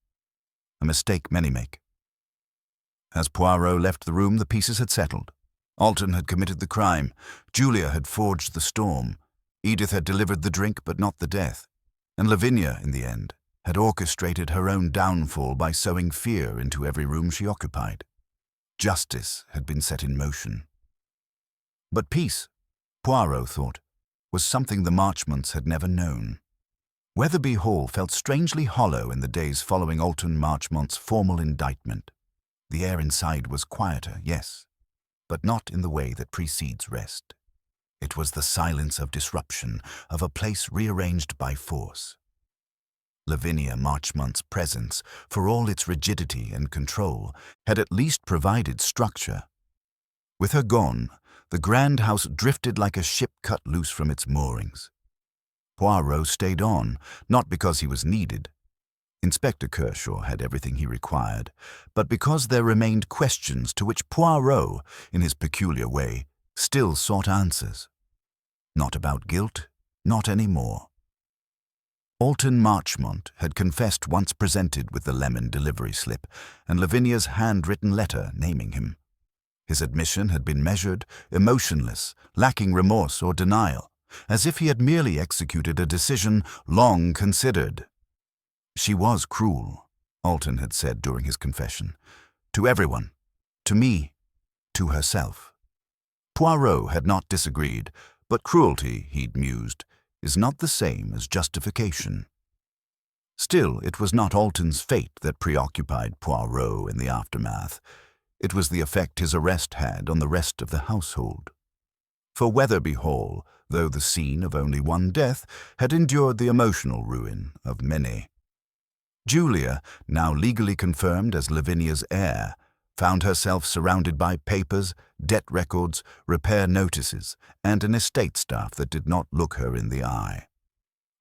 A mistake many make. As Poirot left the room, the pieces had settled. Alton had committed the crime. Julia had forged the storm. Edith had delivered the drink, but not the death. And Lavinia, in the end, had orchestrated her own downfall by sowing fear into every room she occupied. Justice had been set in motion. But peace, Poirot thought, was something the Marchmonts had never known. Weatherby Hall felt strangely hollow in the days following Alton Marchmont's formal indictment. The air inside was quieter, yes, but not in the way that precedes rest. It was the silence of disruption, of a place rearranged by force. Lavinia Marchmont's presence, for all its rigidity and control, had at least provided structure. With her gone, the grand house drifted like a ship cut loose from its moorings. Poirot stayed on, not because he was needed. Inspector Kershaw had everything he required, but because there remained questions to which Poirot, in his peculiar way, still sought answers. Not about guilt, not any more. Alton Marchmont had confessed once presented with the lemon delivery slip and Lavinia's handwritten letter naming him. His admission had been measured, emotionless, lacking remorse or denial, as if he had merely executed a decision long considered. She was cruel, Alton had said during his confession. To everyone. To me. To herself. Poirot had not disagreed, but cruelty, he'd mused, is not the same as justification. Still, it was not Alton's fate that preoccupied Poirot in the aftermath. It was the effect his arrest had on the rest of the household. For Weatherby Hall, though the scene of only one death, had endured the emotional ruin of many. Julia, now legally confirmed as Lavinia's heir, found herself surrounded by papers, debt records, repair notices, and an estate staff that did not look her in the eye.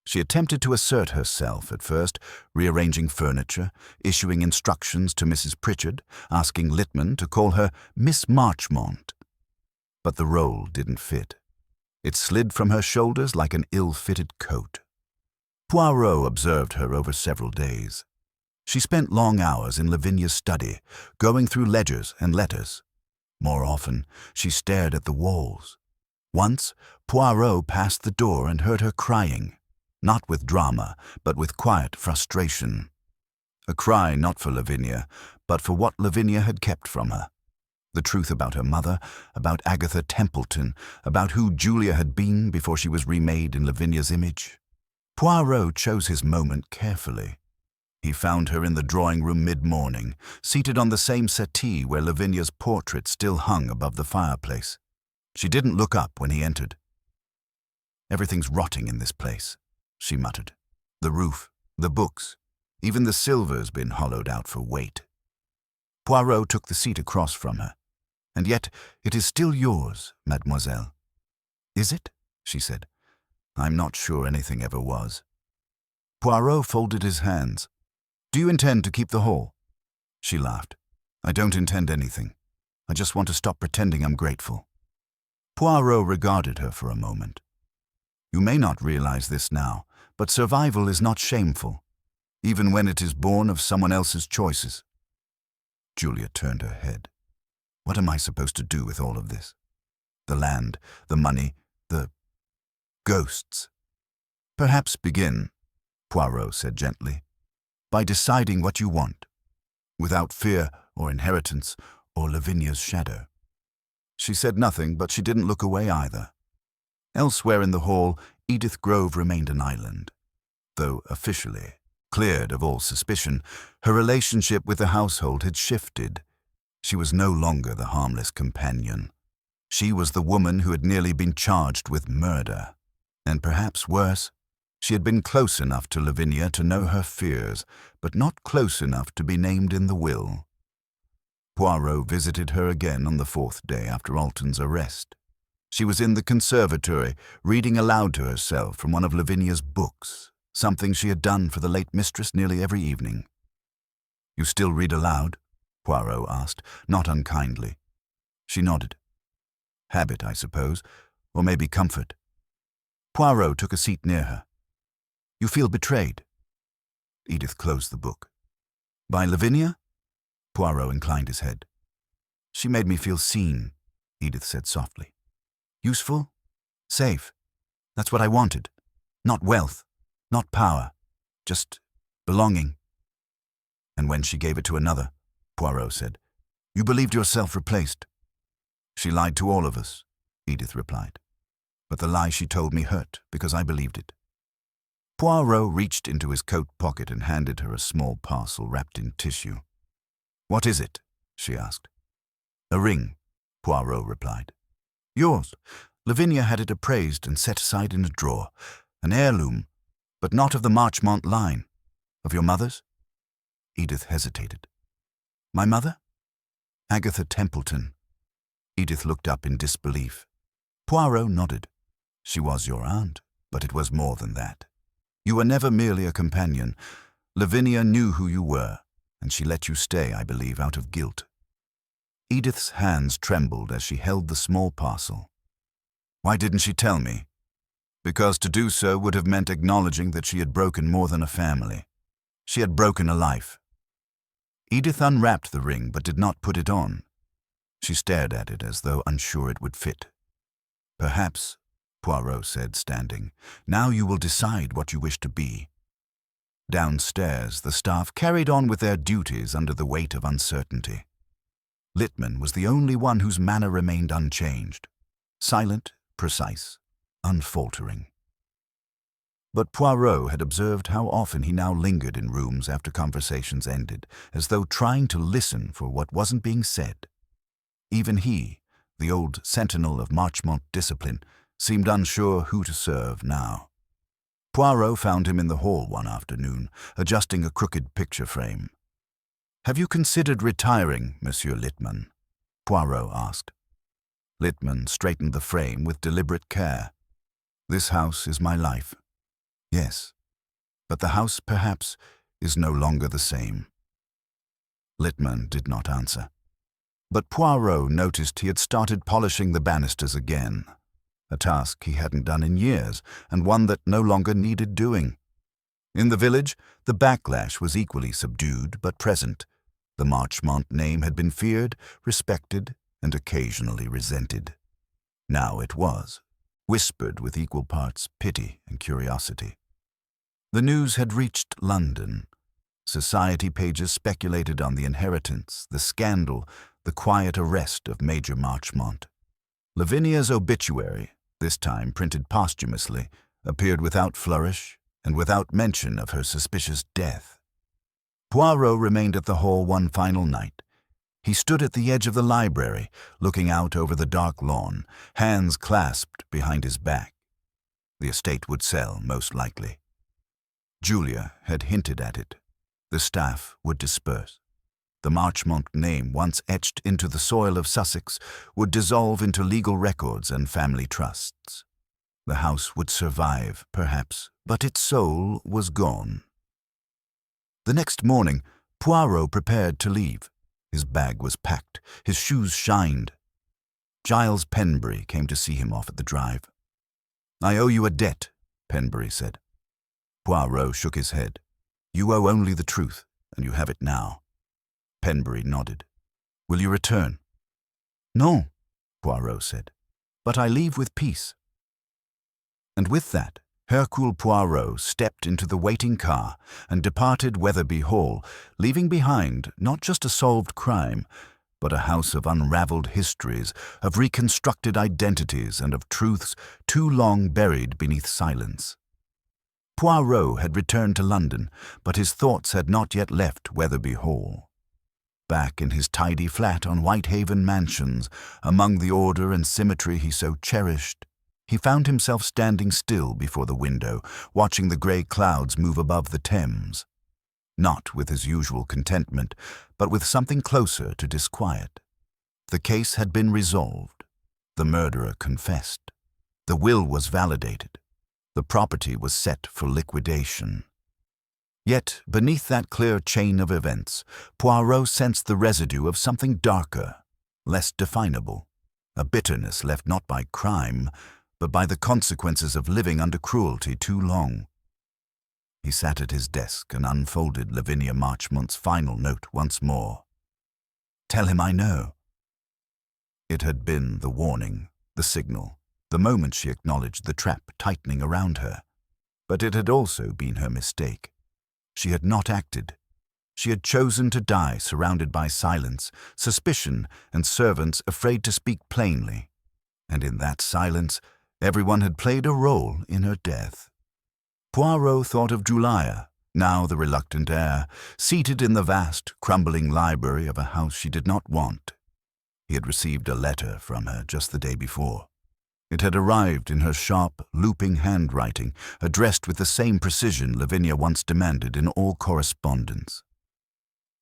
She attempted to assert herself at first, rearranging furniture, issuing instructions to Mrs. Pritchard, asking Littman to call her Miss Marchmont. But the role didn't fit. It slid from her shoulders like an ill-fitted coat. Poirot observed her over several days. She spent long hours in Lavinia's study, going through ledgers and letters. More often, she stared at the walls. Once, Poirot passed the door and heard her crying, not with drama, but with quiet frustration. A cry not for Lavinia, but for what Lavinia had kept from her. The truth about her mother, about Agatha Templeton, about who Julia had been before she was remade in Lavinia's image. Poirot chose his moment carefully. He found her in the drawing-room mid-morning, seated on the same settee where Lavinia's portrait still hung above the fireplace. She didn't look up when he entered. "Everything's rotting in this place," she muttered. "The roof, the books, even the silver's been hollowed out for weight." Poirot took the seat across from her. "And yet it is still yours, mademoiselle." "Is it?" she said. "I'm not sure anything ever was." Poirot folded his hands. "Do you intend to keep the hall?" She laughed. "I don't intend anything. I just want to stop pretending I'm grateful." Poirot regarded her for a moment. "You may not realize this now, but survival is not shameful, even when it is born of someone else's choices." Julia turned her head. "What am I supposed to do with all of this? The land, the money, the ghosts." "Perhaps begin," Poirot said gently, "by deciding what you want, without fear or inheritance or Lavinia's shadow." She said nothing, but she didn't look away either. Elsewhere in the hall, Edith Grove remained an island. Though officially cleared of all suspicion, her relationship with the household had shifted. She was no longer the harmless companion. She was the woman who had nearly been charged with murder. And perhaps worse, she had been close enough to Lavinia to know her fears, but not close enough to be named in the will. Poirot visited her again on the 4th day after Alton's arrest. She was in the conservatory, reading aloud to herself from one of Lavinia's books, something she had done for the late mistress nearly every evening. "You still read aloud?" Poirot asked, not unkindly. She nodded. "Habit, I suppose, or maybe comfort." Poirot took a seat near her. "You feel betrayed?" Edith closed the book. "By Lavinia?" Poirot inclined his head. "She made me feel seen," Edith said softly. "Useful? Safe. That's what I wanted. Not wealth, not power, just belonging." "And when she gave it to another," Poirot said, "you believed yourself replaced." "She lied to all of us," Edith replied. "But the lie she told me hurt because I believed it." Poirot reached into his coat pocket and handed her a small parcel wrapped in tissue. "What is it?" she asked. "A ring," Poirot replied. "Yours. Lavinia had it appraised and set aside in a drawer. An heirloom, but not of the Marchmont line. Of your mother's?" Edith hesitated. "My mother?" "Agatha Templeton." Edith looked up in disbelief. Poirot nodded. "She was your aunt, but it was more than that. You were never merely a companion. Lavinia knew who you were, and she let you stay, I believe, out of guilt." Edith's hands trembled as she held the small parcel. "Why didn't she tell me?" "Because to do so would have meant acknowledging that she had broken more than a family. She had broken a life." Edith unwrapped the ring but did not put it on. She stared at it as though unsure it would fit. "Perhaps," Poirot said, standing, "now you will decide what you wish to be." Downstairs, the staff carried on with their duties under the weight of uncertainty. Littman was the only one whose manner remained unchanged, silent, precise, unfaltering. But Poirot had observed how often he now lingered in rooms after conversations ended, as though trying to listen for what wasn't being said. Even he, the old sentinel of Marchmont discipline, seemed unsure who to serve now. Poirot found him in the hall one afternoon, adjusting a crooked picture frame. "Have you considered retiring, Monsieur Littman?" Poirot asked. Littman straightened the frame with deliberate care. "This house is my life. Yes, but the house, perhaps, is no longer the same." Littman did not answer. But Poirot noticed he had started polishing the banisters again, a task he hadn't done in years, and one that no longer needed doing. In the village, the backlash was equally subdued but present. The Marchmont name had been feared, respected, and occasionally resented. Now it was, whispered with equal parts pity and curiosity. The news had reached London. Society pages speculated on the inheritance, the scandal, the quiet arrest of Major Marchmont. Lavinia's obituary, this time printed posthumously, appeared without flourish and without mention of her suspicious death. Poirot remained at the hall one final night. He stood at the edge of the library, looking out over the dark lawn, hands clasped behind his back. The estate would sell, most likely. Julia had hinted at it. The staff would disperse. The Marchmont name, once etched into the soil of Sussex, would dissolve into legal records and family trusts. The house would survive, perhaps, but its soul was gone. The next morning, Poirot prepared to leave. His bag was packed, his shoes shined. Giles Penbury came to see him off at the drive. "I owe you a debt," Penbury said. Poirot shook his head. "You owe only the truth, and you have it now." Penbury nodded. "Will you return?" "No," Poirot said, "but I leave with peace." And with that, Hercule Poirot stepped into the waiting car and departed Weatherby Hall, leaving behind not just a solved crime, but a house of unraveled histories, of reconstructed identities, and of truths too long buried beneath silence. Poirot had returned to London, but his thoughts had not yet left Weatherby Hall. Back in his tidy flat on Whitehaven Mansions, among the order and symmetry he so cherished, he found himself standing still before the window, watching the grey clouds move above the Thames. Not with his usual contentment, but with something closer to disquiet. The case had been resolved. The murderer confessed. The will was validated. The property was set for liquidation. Yet, beneath that clear chain of events, Poirot sensed the residue of something darker, less definable, a bitterness left not by crime, but by the consequences of living under cruelty too long. He sat at his desk and unfolded Lavinia Marchmont's final note once more. "Tell him I know." It had been the warning, the signal, the moment she acknowledged the trap tightening around her. But it had also been her mistake. She had not acted. She had chosen to die surrounded by silence, suspicion, and servants afraid to speak plainly. And in that silence, everyone had played a role in her death. Poirot thought of Julia, now the reluctant heir, seated in the vast, crumbling library of a house she did not want. He had received a letter from her just the day before. It had arrived in her sharp, looping handwriting, addressed with the same precision Lavinia once demanded in all correspondence.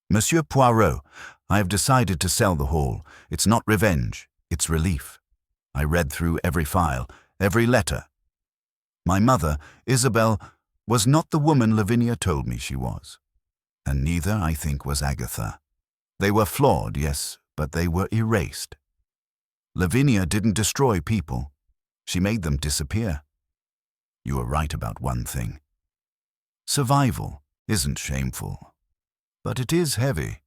"Monsieur Poirot, I have decided to sell the Hall. It's not revenge, it's relief. I read through every file, every letter. My mother, Isabel, was not the woman Lavinia told me she was. And neither, I think, was Agatha. They were flawed, yes, but they were erased. Lavinia didn't destroy people. She made them disappear. You are right about one thing. Survival isn't shameful, but it is heavy.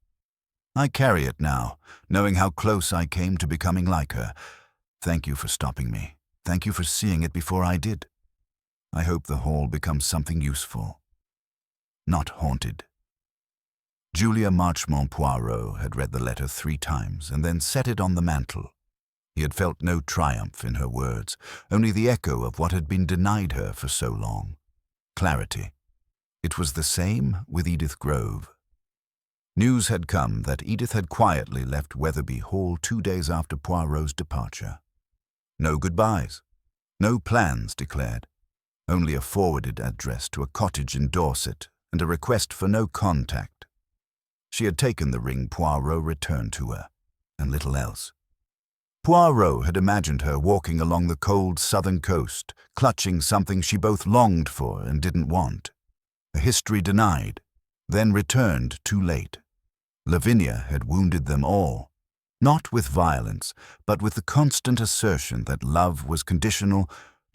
I carry it now, knowing how close I came to becoming like her. Thank you for stopping me. Thank you for seeing it before I did. I hope the Hall becomes something useful, not haunted." Julia Marchmont Poirot had read the letter 3 times and then set it on the mantel. He had felt no triumph in her words, only the echo of what had been denied her for so long. Clarity. It was the same with Edith Grove. News had come that Edith had quietly left Weatherby Hall 2 days after Poirot's departure. No goodbyes, no plans declared, only a forwarded address to a cottage in Dorset and a request for no contact. She had taken the ring Poirot returned to her, and little else. Poirot had imagined her walking along the cold southern coast, clutching something she both longed for and didn't want. A history denied, then returned too late. Lavinia had wounded them all, not with violence, but with the constant assertion that love was conditional,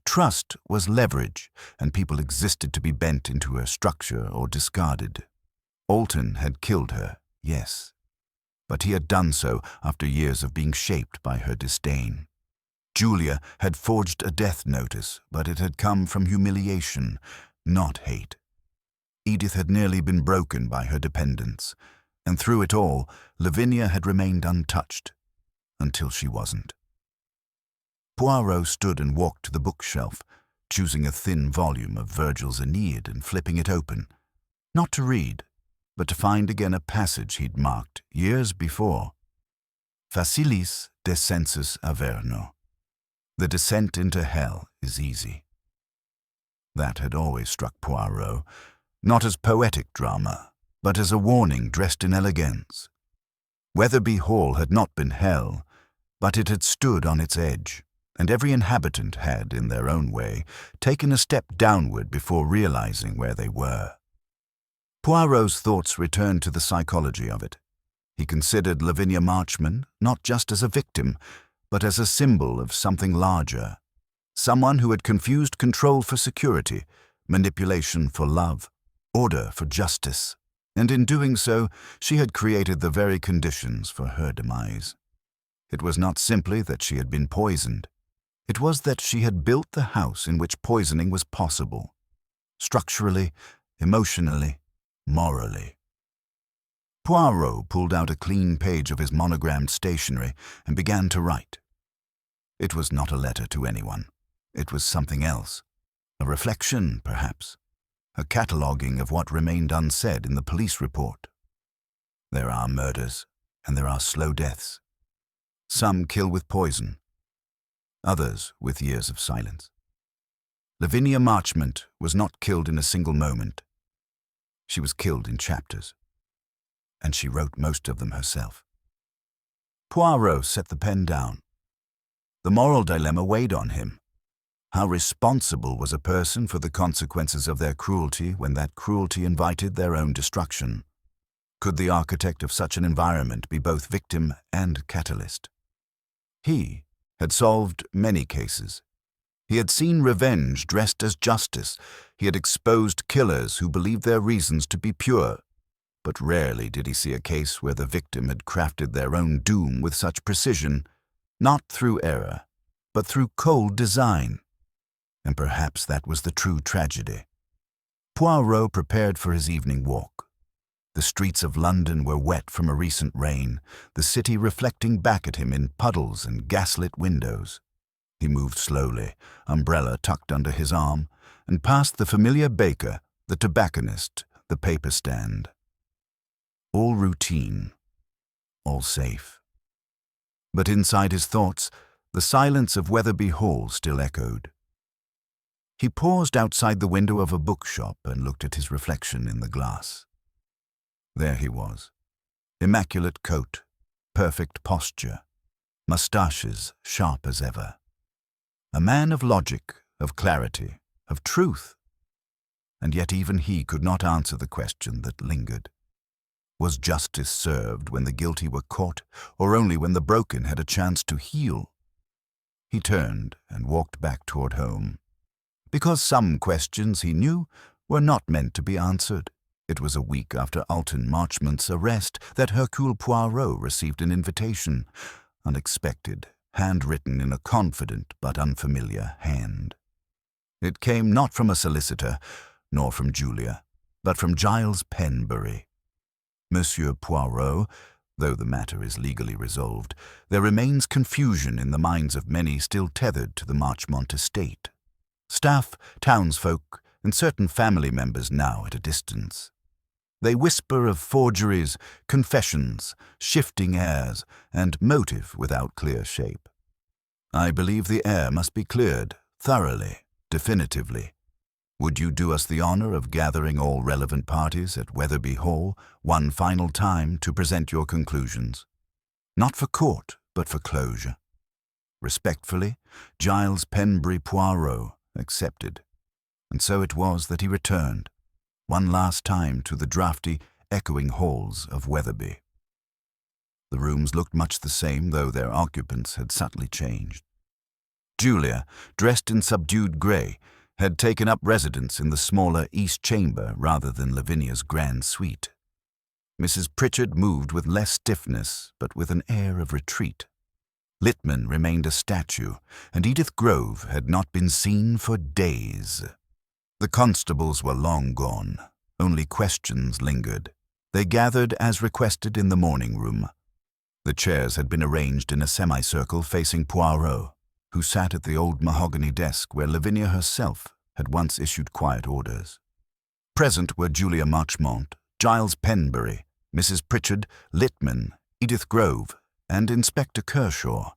trust was leverage, and people existed to be bent into her structure or discarded. Alton had killed her, yes, but he had done so after years of being shaped by her disdain. Julia had forged a death notice, but it had come from humiliation, not hate. Edith had nearly been broken by her dependence, and through it all, Lavinia had remained untouched, until she wasn't. Poirot stood and walked to the bookshelf, choosing a thin volume of Virgil's Aeneid and flipping it open. Not to read, but to find again a passage he'd marked years before. Facilis descensus averno. The descent into hell is easy. That had always struck Poirot, not as poetic drama, but as a warning dressed in elegance. Wetherby Hall had not been hell, but it had stood on its edge, and every inhabitant had, in their own way, taken a step downward before realizing where they were. Poirot's thoughts returned to the psychology of it. He considered Lavinia Marchman not just as a victim, but as a symbol of something larger. Someone who had confused control for security, manipulation for love, order for justice, and in doing so, she had created the very conditions for her demise. It was not simply that she had been poisoned. It was that she had built the house in which poisoning was possible, structurally, emotionally, morally. Poirot pulled out a clean page of his monogrammed stationery and began to write. It was not a letter to anyone. It was something else. A reflection, perhaps. A cataloguing of what remained unsaid in the police report. There are murders, and there are slow deaths. Some kill with poison, others with years of silence. Lavinia Marchmont was not killed in a single moment. She was killed in chapters, and she wrote most of them herself. Poirot set the pen down. The moral dilemma weighed on him. How responsible was a person for the consequences of their cruelty when that cruelty invited their own destruction? Could the architect of such an environment be both victim and catalyst? He had solved many cases. He had seen revenge dressed as justice. He had exposed killers who believed their reasons to be pure. But rarely did he see a case where the victim had crafted their own doom with such precision, not through error, but through cold design. And perhaps that was the true tragedy. Poirot prepared for his evening walk. The streets of London were wet from a recent rain, the city reflecting back at him in puddles and gaslit windows. He moved slowly, umbrella tucked under his arm, and passed the familiar baker, the tobacconist, the paper stand. All routine, all safe. But inside his thoughts, the silence of Wetherby Hall still echoed. He paused outside the window of a bookshop and looked at his reflection in the glass. There he was, immaculate coat, perfect posture, moustaches sharp as ever. A man of logic, of clarity, of truth. And yet even he could not answer the question that lingered. Was justice served when the guilty were caught, or only when the broken had a chance to heal? He turned and walked back toward home. Because some questions, he knew, were not meant to be answered. It was a week after Alton Marchmont's arrest that Hercule Poirot received an invitation, unexpected, handwritten in a confident but unfamiliar hand. It came not from a solicitor, nor from Julia, but from Giles Penbury. Monsieur Poirot, though the matter is legally resolved, there remains confusion in the minds of many still tethered to the Marchmont estate. Staff, townsfolk, and certain family members now at a distance. They whisper of forgeries, confessions, shifting airs, and motive without clear shape. I believe the air must be cleared, thoroughly, definitively. Would you do us the honor of gathering all relevant parties at Wetherby Hall one final time to present your conclusions? Not for court, but for closure. Respectfully, Giles Penbury Poirot accepted. And so it was that he returned, one last time to the draughty, echoing halls of Wetherby. The rooms looked much the same, though their occupants had subtly changed. Julia, dressed in subdued grey, had taken up residence in the smaller east chamber rather than Lavinia's grand suite. Mrs. Pritchard moved with less stiffness, but with an air of retreat. Littman remained a statue, and Edith Grove had not been seen for days. The constables were long gone. Only questions lingered. They gathered as requested in the morning room. The chairs had been arranged in a semicircle facing Poirot, who sat at the old mahogany desk where Lavinia herself had once issued quiet orders. Present were Julia Marchmont, Giles Penbury, Mrs. Pritchard, Littman, Edith Grove, and Inspector Kershaw,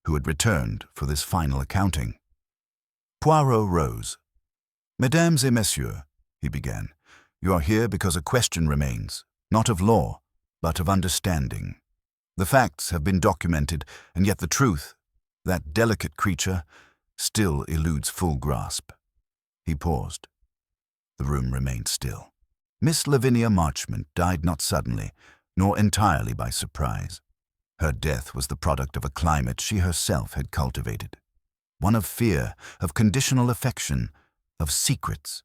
who had returned for this final accounting. Poirot rose. "Mesdames et messieurs," he began, "you are here because a question remains, not of law, but of understanding. The facts have been documented, and yet the truth, that delicate creature, still eludes full grasp." He paused. The room remained still. Miss Lavinia Marchmont died not suddenly, nor entirely by surprise. Her death was the product of a climate she herself had cultivated, one of fear, of conditional affection, of secrets.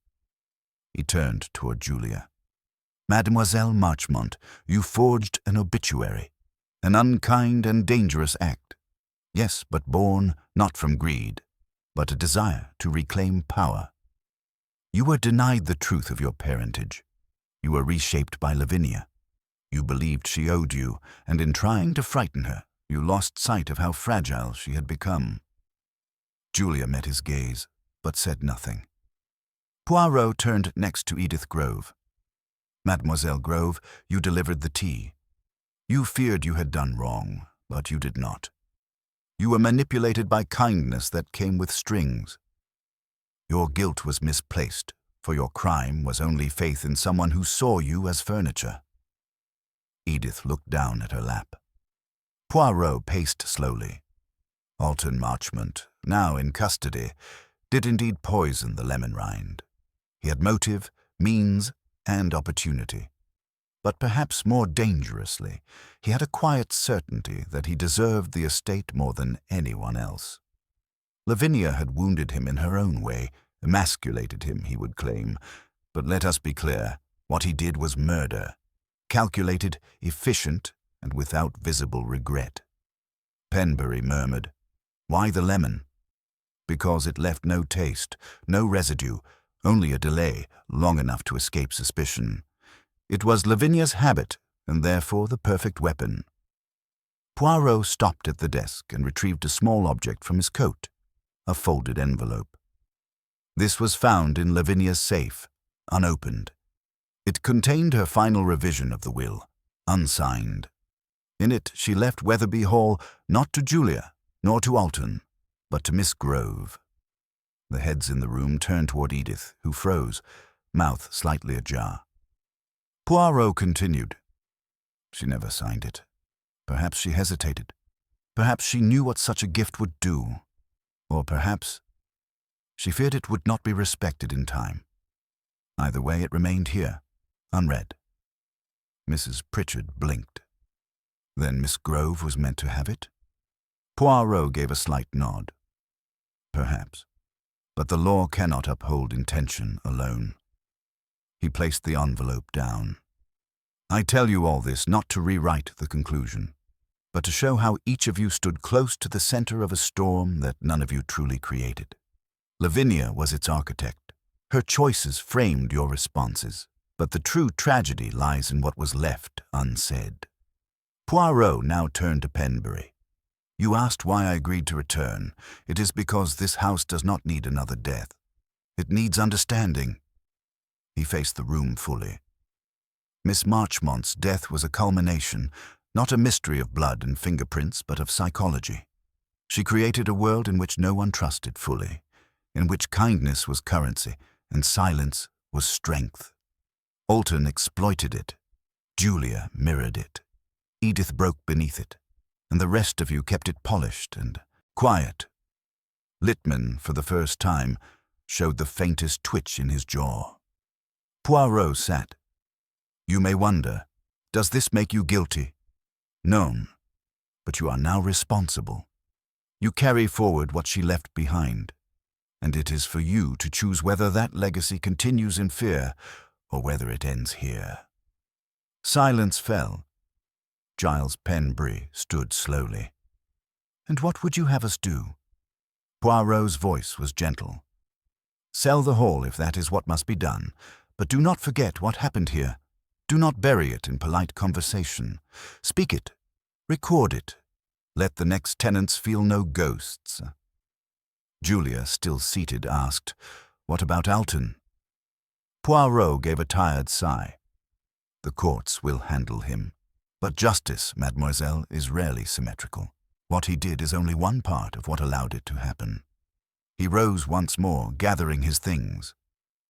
He turned toward Julia. "Mademoiselle Marchmont, you forged an obituary, an unkind and dangerous act. Yes, but born not from greed, but a desire to reclaim power. You were denied the truth of your parentage. You were reshaped by Lavinia. You believed she owed you, and in trying to frighten her, you lost sight of how fragile she had become." Julia met his gaze, but said nothing. Poirot turned next to Edith Grove. "Mademoiselle Grove, you delivered the tea. You feared you had done wrong, but you did not. You were manipulated by kindness that came with strings. Your guilt was misplaced, for your crime was only faith in someone who saw you as furniture." Edith looked down at her lap. Poirot paced slowly. Alton Marchmont, now in custody, did indeed poison the lemon rind. He had motive, means, and opportunity. But perhaps more dangerously, he had a quiet certainty that he deserved the estate more than anyone else. Lavinia had wounded him in her own way, emasculated him, he would claim. But let us be clear, what he did was murder, calculated, efficient, and without visible regret. Penbury murmured, "Why the lemon?" "Because it left no taste, no residue, only a delay, long enough to escape suspicion. It was Lavinia's habit, and therefore the perfect weapon." Poirot stopped at the desk and retrieved a small object from his coat, a folded envelope. This was found in Lavinia's safe, unopened. It contained her final revision of the will, unsigned. In it she left Weatherby Hall not to Julia, nor to Alton, but to Miss Grove. The heads in the room turned toward Edith, who froze, mouth slightly ajar. Poirot continued. "She never signed it. Perhaps she hesitated. Perhaps she knew what such a gift would do. Or perhaps she feared it would not be respected in time. Either way, it remained here, unread." Mrs. Pritchard blinked. "Then Miss Grove was meant to have it?" Poirot gave a slight nod. "Perhaps. But the law cannot uphold intention alone." He placed the envelope down. "I tell you all this not to rewrite the conclusion, but to show how each of you stood close to the center of a storm that none of you truly created. Lavinia was its architect. Her choices framed your responses, but the true tragedy lies in what was left unsaid." Poirot now turned to Penbury. "You asked why I agreed to return. It is because this house does not need another death. It needs understanding." He faced the room fully. Miss Marchmont's death was a culmination, not a mystery of blood and fingerprints, but of psychology. She created a world in which no one trusted fully, in which kindness was currency and silence was strength. Alton exploited it. Julia mirrored it. Edith broke beneath it, and the rest of you kept it polished and quiet. Littman, for the first time, showed the faintest twitch in his jaw. Poirot sat. "You may wonder, does this make you guilty? No, but you are now responsible. You carry forward what she left behind, and it is for you to choose whether that legacy continues in fear or whether it ends here." Silence fell. Giles Penbury stood slowly. "And what would you have us do?" Poirot's voice was gentle. "Sell the Hall if that is what must be done, but do not forget what happened here. Do not bury it in polite conversation. Speak it. Record it. Let the next tenants feel no ghosts." Julia, still seated, asked, "What about Alton?" Poirot gave a tired sigh. The courts will handle him. But justice, mademoiselle, is rarely symmetrical. What he did is only one part of what allowed it to happen. He rose once more, gathering his things.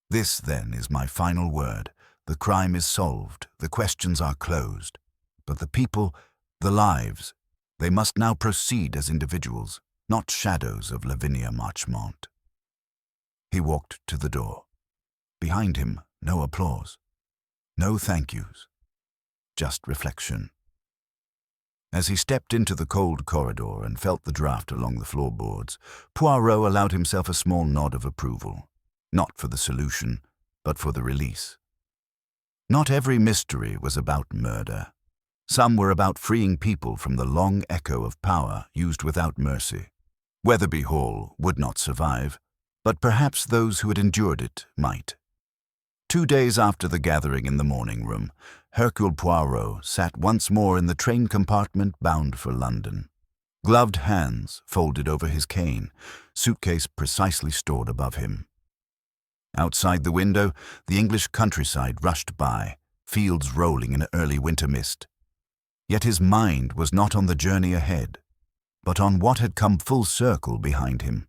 This, then, is my final word. The crime is solved, the questions are closed. But the people, the lives, they must now proceed as individuals, not shadows of Lavinia Marchmont. He walked to the door. Behind him, no applause, no thank yous, just reflection. As he stepped into the cold corridor and felt the draught along the floorboards, Poirot allowed himself a small nod of approval, not for the solution, but for the release. Not every mystery was about murder. Some were about freeing people from the long echo of power used without mercy. Weatherby Hall would not survive, but perhaps those who had endured it might. 2 days after the gathering in the morning room, Hercule Poirot sat once more in the train compartment bound for London. Gloved hands folded over his cane, suitcase precisely stored above him. Outside the window, the English countryside rushed by, fields rolling in early winter mist. Yet his mind was not on the journey ahead, but on what had come full circle behind him.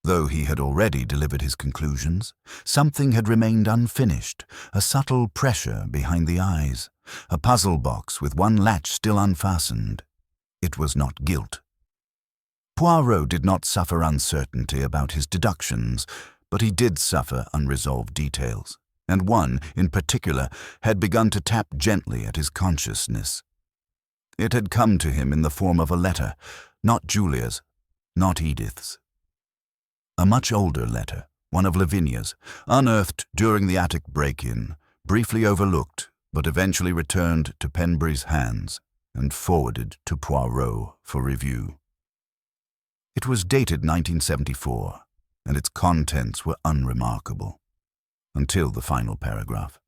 Though he had already delivered his conclusions, something had remained unfinished, a subtle pressure behind the eyes, a puzzle box with one latch still unfastened. It was not guilt. Poirot did not suffer uncertainty about his deductions, but he did suffer unresolved details, and one, in particular, had begun to tap gently at his consciousness. It had come to him in the form of a letter, not Julia's, not Edith's. A much older letter, one of Lavinia's, unearthed during the attic break-in, briefly overlooked, but eventually returned to Penbury's hands and forwarded to Poirot for review. It was dated 1974, and its contents were unremarkable, until the final paragraph.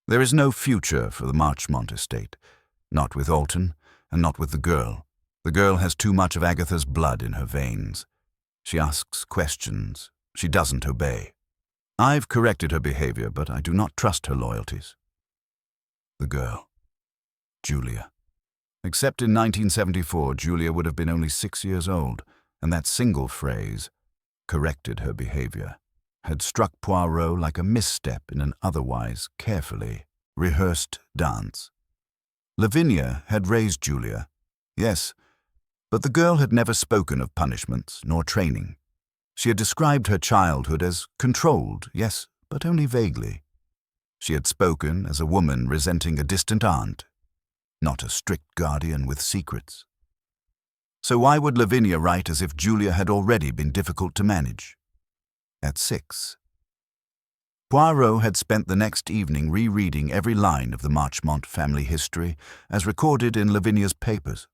There is no future for the Marchmont estate, not with Alton, and not with the girl. The girl has too much of Agatha's blood in her veins. She asks questions. She doesn't obey. I've corrected her behavior, but I do not trust her loyalties. The girl. Julia. Except in 1974, Julia would have been only 6 years old, and that single phrase, corrected her behavior, had struck Poirot like a misstep in an otherwise carefully rehearsed dance. Lavinia had raised Julia, yes, but the girl had never spoken of punishments nor training. She had described her childhood as controlled, yes, but only vaguely. She had spoken as a woman resenting a distant aunt, not a strict guardian with secrets. So why would Lavinia write as if Julia had already been difficult to manage? At 6. Poirot had spent the next evening rereading every line of the Marchmont family history as recorded in Lavinia's papers.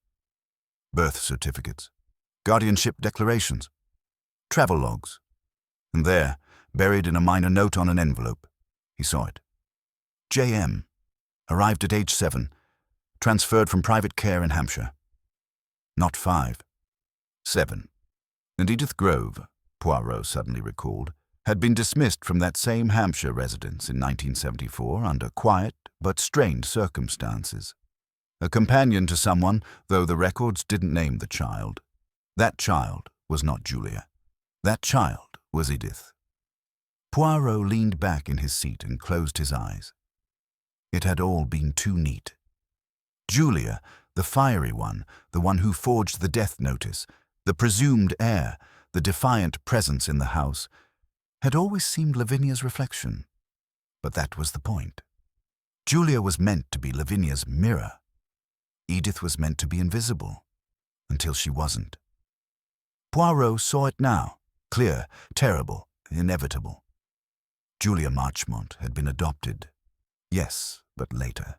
Birth certificates, guardianship declarations, travelogues. And there, buried in a minor note on an envelope, he saw it. J.M. Arrived at age 7, transferred from private care in Hampshire. Not 5, 7. And Edith Grove, Poirot suddenly recalled, had been dismissed from that same Hampshire residence in 1974 under quiet but strained circumstances. A companion to someone, though the records didn't name the child. That child was not Julia. That child was Edith. Poirot leaned back in his seat and closed his eyes. It had all been too neat. Julia, the fiery one, the one who forged the death notice, the presumed heir, the defiant presence in the house, had always seemed Lavinia's reflection. But that was the point. Julia was meant to be Lavinia's mirror. Edith was meant to be invisible, until she wasn't. Poirot saw it now, clear, terrible, inevitable. Julia Marchmont had been adopted. Yes, but later.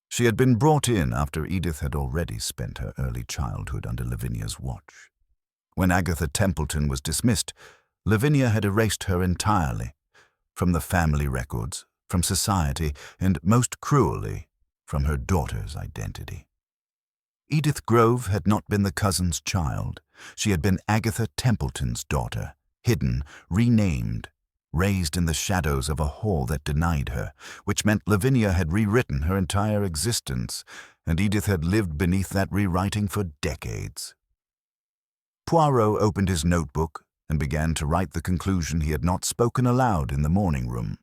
She had been brought in after Edith had already spent her early childhood under Lavinia's watch. When Agatha Templeton was dismissed, Lavinia had erased her entirely, from the family records, from society, and most cruelly, from her daughter's identity. Edith Grove had not been the cousin's child. She had been Agatha Templeton's daughter, hidden, renamed, raised in the shadows of a hall that denied her, which meant Lavinia had rewritten her entire existence, and Edith had lived beneath that rewriting for decades. Poirot opened his notebook and began to write the conclusion he had not spoken aloud in the morning room.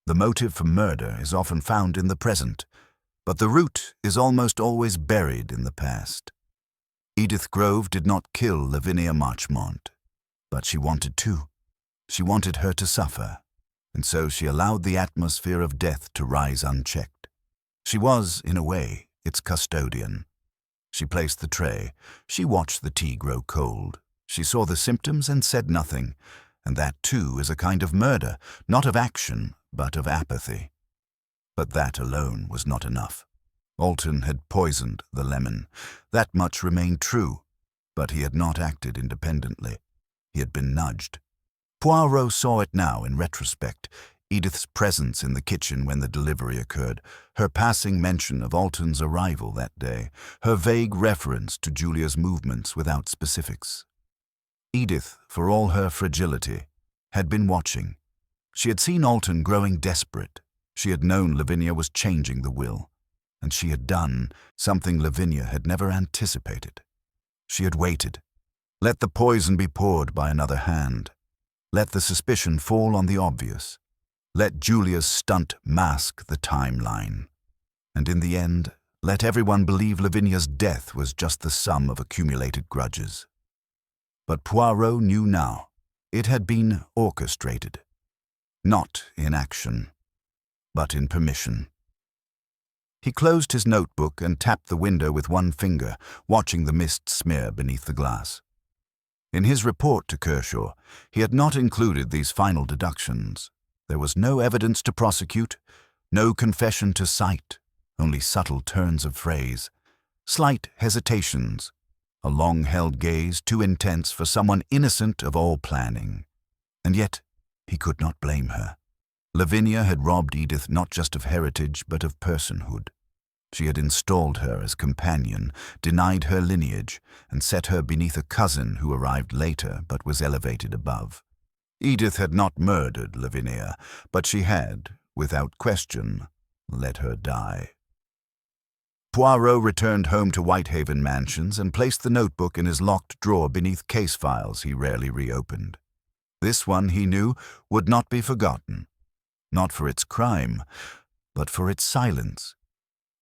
The motive for murder is often found in the present, but the root is almost always buried in the past. Edith Grove did not kill Lavinia Marchmont, but she wanted to. She wanted her to suffer, and so she allowed the atmosphere of death to rise unchecked. She was, in a way, its custodian. She placed the tray. She watched the tea grow cold. She saw the symptoms and said nothing, and that, too, is a kind of murder, not of action, but of apathy. But that alone was not enough. Alton had poisoned the lemon. That much remained true, but he had not acted independently. He had been nudged. Poirot saw it now in retrospect. Edith's presence in the kitchen when the delivery occurred, her passing mention of Alton's arrival that day, her vague reference to Julia's movements without specifics. Edith, for all her fragility, had been watching. She had seen Alton growing desperate. She had known Lavinia was changing the will, and she had done something Lavinia had never anticipated. She had waited. Let the poison be poured by another hand. Let the suspicion fall on the obvious. Let Julia's stunt mask the timeline. And in the end, let everyone believe Lavinia's death was just the sum of accumulated grudges. But Poirot knew now. It had been orchestrated. Not in action, but in permission. He closed his notebook and tapped the window with one finger, watching the mist smear beneath the glass. In his report to Kershaw, he had not included these final deductions. There was no evidence to prosecute, no confession to cite, only subtle turns of phrase, slight hesitations, a long-held gaze too intense for someone innocent of all planning. And yet, he could not blame her. Lavinia had robbed Edith not just of heritage, but of personhood. She had installed her as companion, denied her lineage, and set her beneath a cousin who arrived later but was elevated above. Edith had not murdered Lavinia, but she had, without question, let her die. Poirot returned home to Whitehaven Mansions and placed the notebook in his locked drawer beneath case files he rarely reopened. This one, he knew, would not be forgotten. Not for its crime, but for its silence.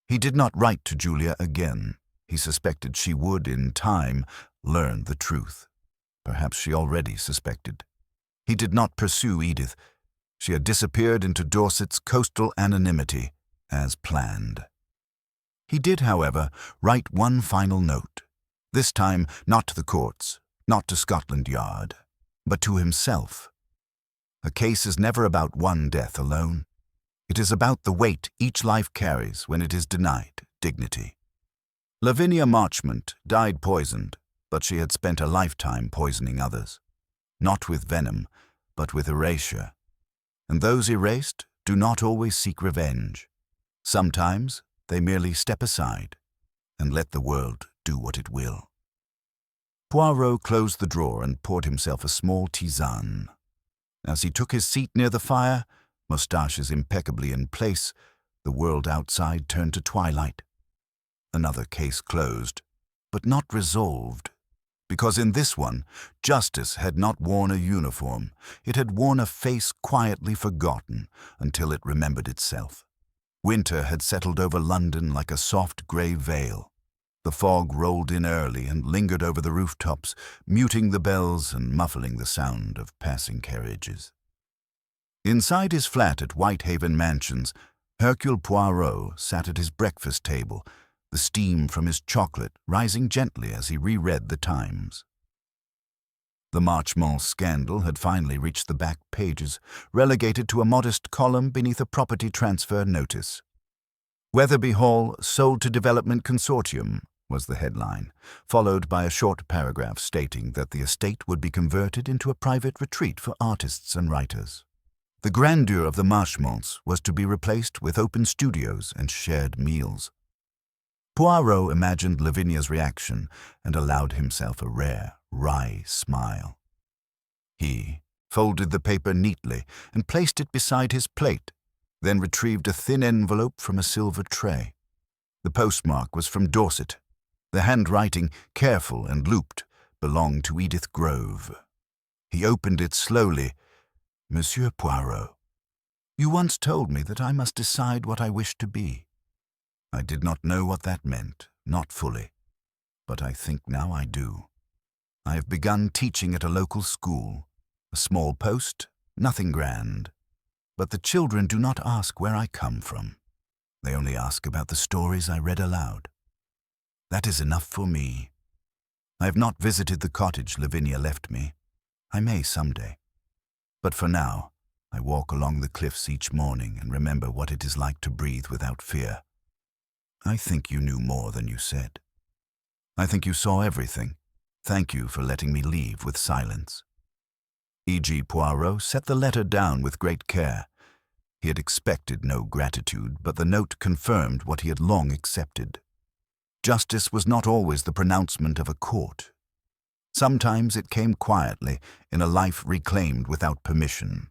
He did not write to Julia again. He suspected she would, in time, learn the truth. Perhaps she already suspected. He did not pursue Edith. She had disappeared into Dorset's coastal anonymity, as planned. He did, however, write one final note. This time, not to the courts, not to Scotland Yard, but to himself. A case is never about one death alone. It is about the weight each life carries when it is denied dignity. Lavinia Marchmont died poisoned, but she had spent a lifetime poisoning others. Not with venom, but with erasure. And those erased do not always seek revenge. Sometimes they merely step aside and let the world do what it will. Poirot closed the drawer and poured himself a small tisane. As he took his seat near the fire, moustaches impeccably in place, the world outside turned to twilight. Another case closed, but not resolved, because in this one, justice had not worn a uniform. It had worn a face quietly forgotten until it remembered itself. Winter had settled over London like a soft grey veil. The fog rolled in early and lingered over the rooftops, muting the bells and muffling the sound of passing carriages. Inside his flat at Whitehaven Mansions, Hercule Poirot sat at his breakfast table, the steam from his chocolate rising gently as he reread the Times. The Marchmont scandal had finally reached the back pages, relegated to a modest column beneath a property transfer notice. Weatherby Hall sold to Development Consortium was the headline, followed by a short paragraph stating that the estate would be converted into a private retreat for artists and writers. The grandeur of the Marchmonts was to be replaced with open studios and shared meals. Poirot imagined Lavinia's reaction and allowed himself a rare, wry smile. He, folded the paper neatly, and placed it beside his plate, then retrieved a thin envelope from a silver tray. The postmark was from Dorset. The handwriting, careful and looped, belonged to Edith Grove. He opened it slowly. Monsieur Poirot, you once told me that I must decide what I wish to be. I did not know what that meant, not fully, but I think now I do. I have begun teaching at a local school, a small post, nothing grand, but the children do not ask where I come from. They only ask about the stories I read aloud. That is enough for me. I have not visited the cottage Lavinia left me. I may someday. But for now, I walk along the cliffs each morning and remember what it is like to breathe without fear. I think you knew more than you said. I think you saw everything. Thank you for letting me leave with silence. E.G. Poirot set the letter down with great care. He had expected no gratitude, but the note confirmed what he had long accepted. Justice was not always the pronouncement of a court. Sometimes it came quietly, in a life reclaimed without permission.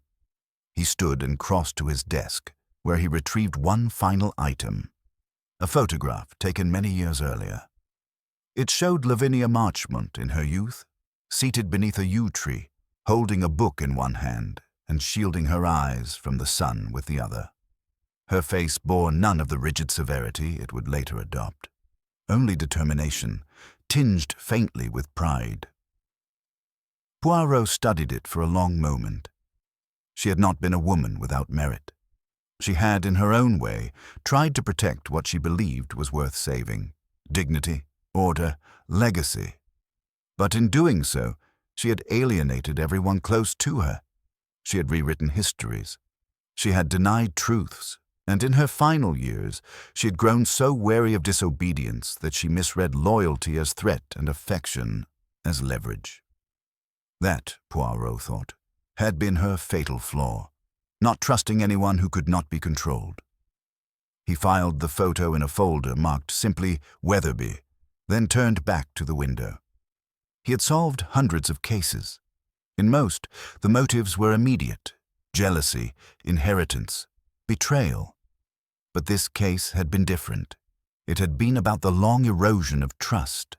He stood and crossed to his desk, where he retrieved one final item, a photograph taken many years earlier. It showed Lavinia Marchmont in her youth, seated beneath a yew tree, holding a book in one hand and shielding her eyes from the sun with the other. Her face bore none of the rigid severity it would later adopt, only determination, tinged faintly with pride. Poirot studied it for a long moment. She had not been a woman without merit. She had, in her own way, tried to protect what she believed was worth saving: dignity, order, legacy. But in doing so, she had alienated everyone close to her. She had rewritten histories. She had denied truths, and in her final years, she had grown so wary of disobedience that she misread loyalty as threat and affection as leverage. That, Poirot thought, had been her fatal flaw, not trusting anyone who could not be controlled. He filed the photo in a folder marked simply Weatherby, then turned back to the window. He had solved hundreds of cases. In most, the motives were immediate: jealousy, inheritance, betrayal. But this case had been different. It had been about the long erosion of trust,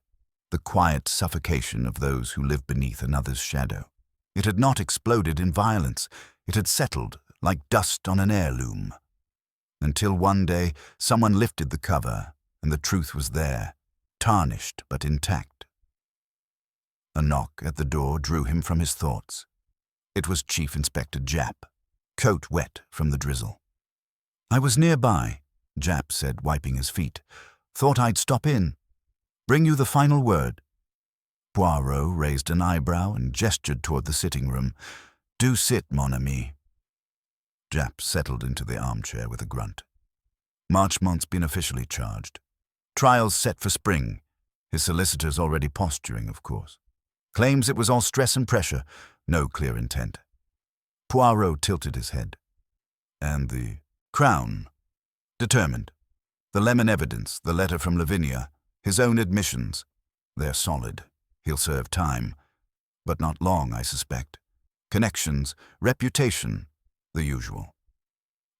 the quiet suffocation of those who live beneath another's shadow. It had not exploded in violence. It had settled like dust on an heirloom. Until one day, someone lifted the cover, and the truth was there, tarnished but intact. A knock at the door drew him from his thoughts. It was Chief Inspector Japp, coat wet from the drizzle. "I was nearby," Japp said, wiping his feet. "Thought I'd stop in. Bring you the final word." Poirot raised an eyebrow and gestured toward the sitting room. "Do sit, mon ami." Japp settled into the armchair with a grunt. Marchmont's been officially charged. Trial's set for spring. His solicitors already posturing, of course. Claims it was all stress and pressure, no clear intent. Poirot tilted his head. "And the Crown?" "Determined. The lemon evidence, the letter from Lavinia, his own admissions, they're solid. He'll serve time, but not long, I suspect. Connections, reputation, the usual."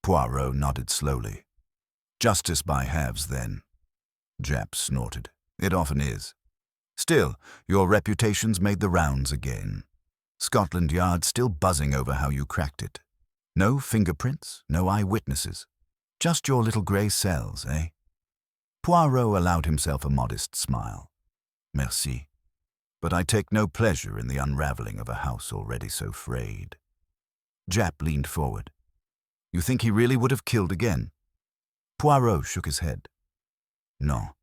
Poirot nodded slowly. "Justice by halves, then." Japp snorted. "It often is. Still, your reputation's made the rounds again. Scotland Yard still buzzing over how you cracked it. No fingerprints, no eyewitnesses. Just your little grey cells, eh?" Poirot allowed himself a modest smile. "Merci. But I take no pleasure in the unraveling of a house already so frayed." Japp leaned forward. "You think he really would have killed again?" Poirot shook his head. "No.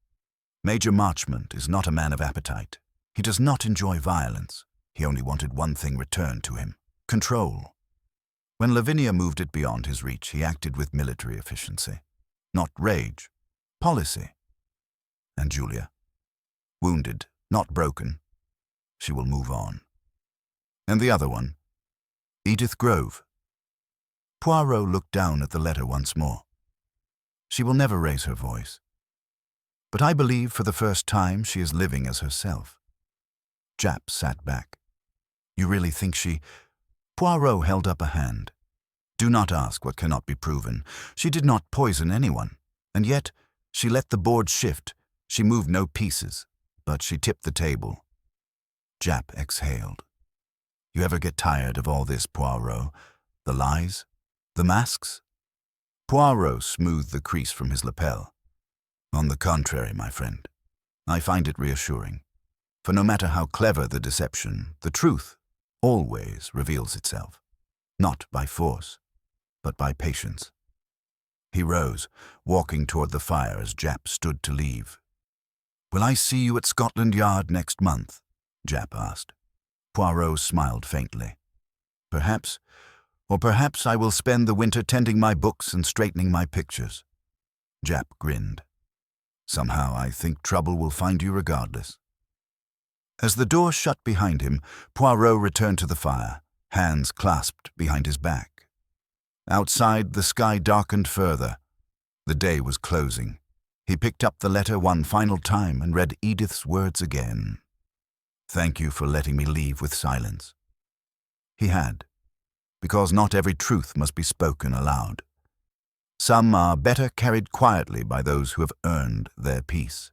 Major Marchmont is not a man of appetite. He does not enjoy violence. He only wanted one thing returned to him: control. When Lavinia moved it beyond his reach, he acted with military efficiency. Not rage, policy. And Julia? Wounded, not broken. She will move on. And the other one? Edith Grove." Poirot looked down at the letter once more. "She will never raise her voice. But I believe for the first time she is living as herself." Japp sat back. "You really think she—" Poirot held up a hand. Do not ask what cannot be proven. She did not poison anyone. And yet, she let the board shift. She moved no pieces, but she tipped the table. Japp exhaled. You ever get tired of all this, Poirot? The lies? The masks? Poirot smoothed the crease from his lapel. On the contrary, my friend, I find it reassuring. For no matter how clever the deception, the truth always reveals itself. Not by force, but by patience. He rose, walking toward the fire as Japp stood to leave. Will I see you at Scotland Yard next month? Japp asked. Poirot smiled faintly. Perhaps, or perhaps I will spend the winter tending my books and straightening my pictures. Japp grinned. Somehow I think trouble will find you regardless. As the door shut behind him, Poirot returned to the fire, hands clasped behind his back. Outside, the sky darkened further. The day was closing. He picked up the letter one final time and read Edith's words again. Thank you for letting me leave with silence. He had, because not every truth must be spoken aloud. Some are better carried quietly by those who have earned their peace.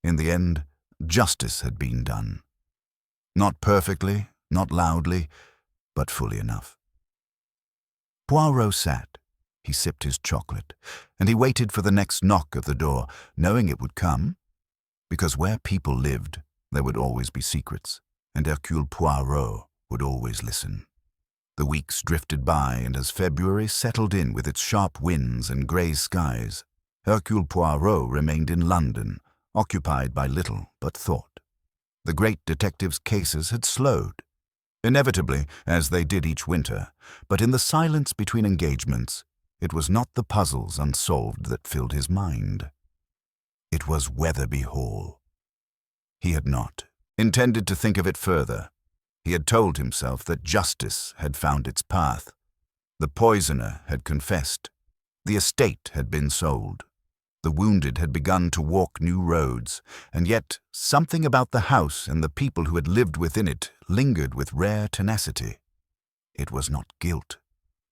In the end, justice had been done. Not perfectly, not loudly, but fully enough. Poirot sat. He sipped his chocolate, and he waited for the next knock at the door, knowing it would come. Because where people lived, there would always be secrets, and Hercule Poirot would always listen. The weeks drifted by, and as February settled in with its sharp winds and grey skies, Hercule Poirot remained in London, occupied by little but thought. The great detective's cases had slowed, inevitably, as they did each winter, but in the silence between engagements, it was not the puzzles unsolved that filled his mind. It was Weatherby Hall. He had not intended to think of it further. He had told himself that justice had found its path. The poisoner had confessed. The estate had been sold. The wounded had begun to walk new roads, and yet something about the house and the people who had lived within it lingered with rare tenacity. It was not guilt.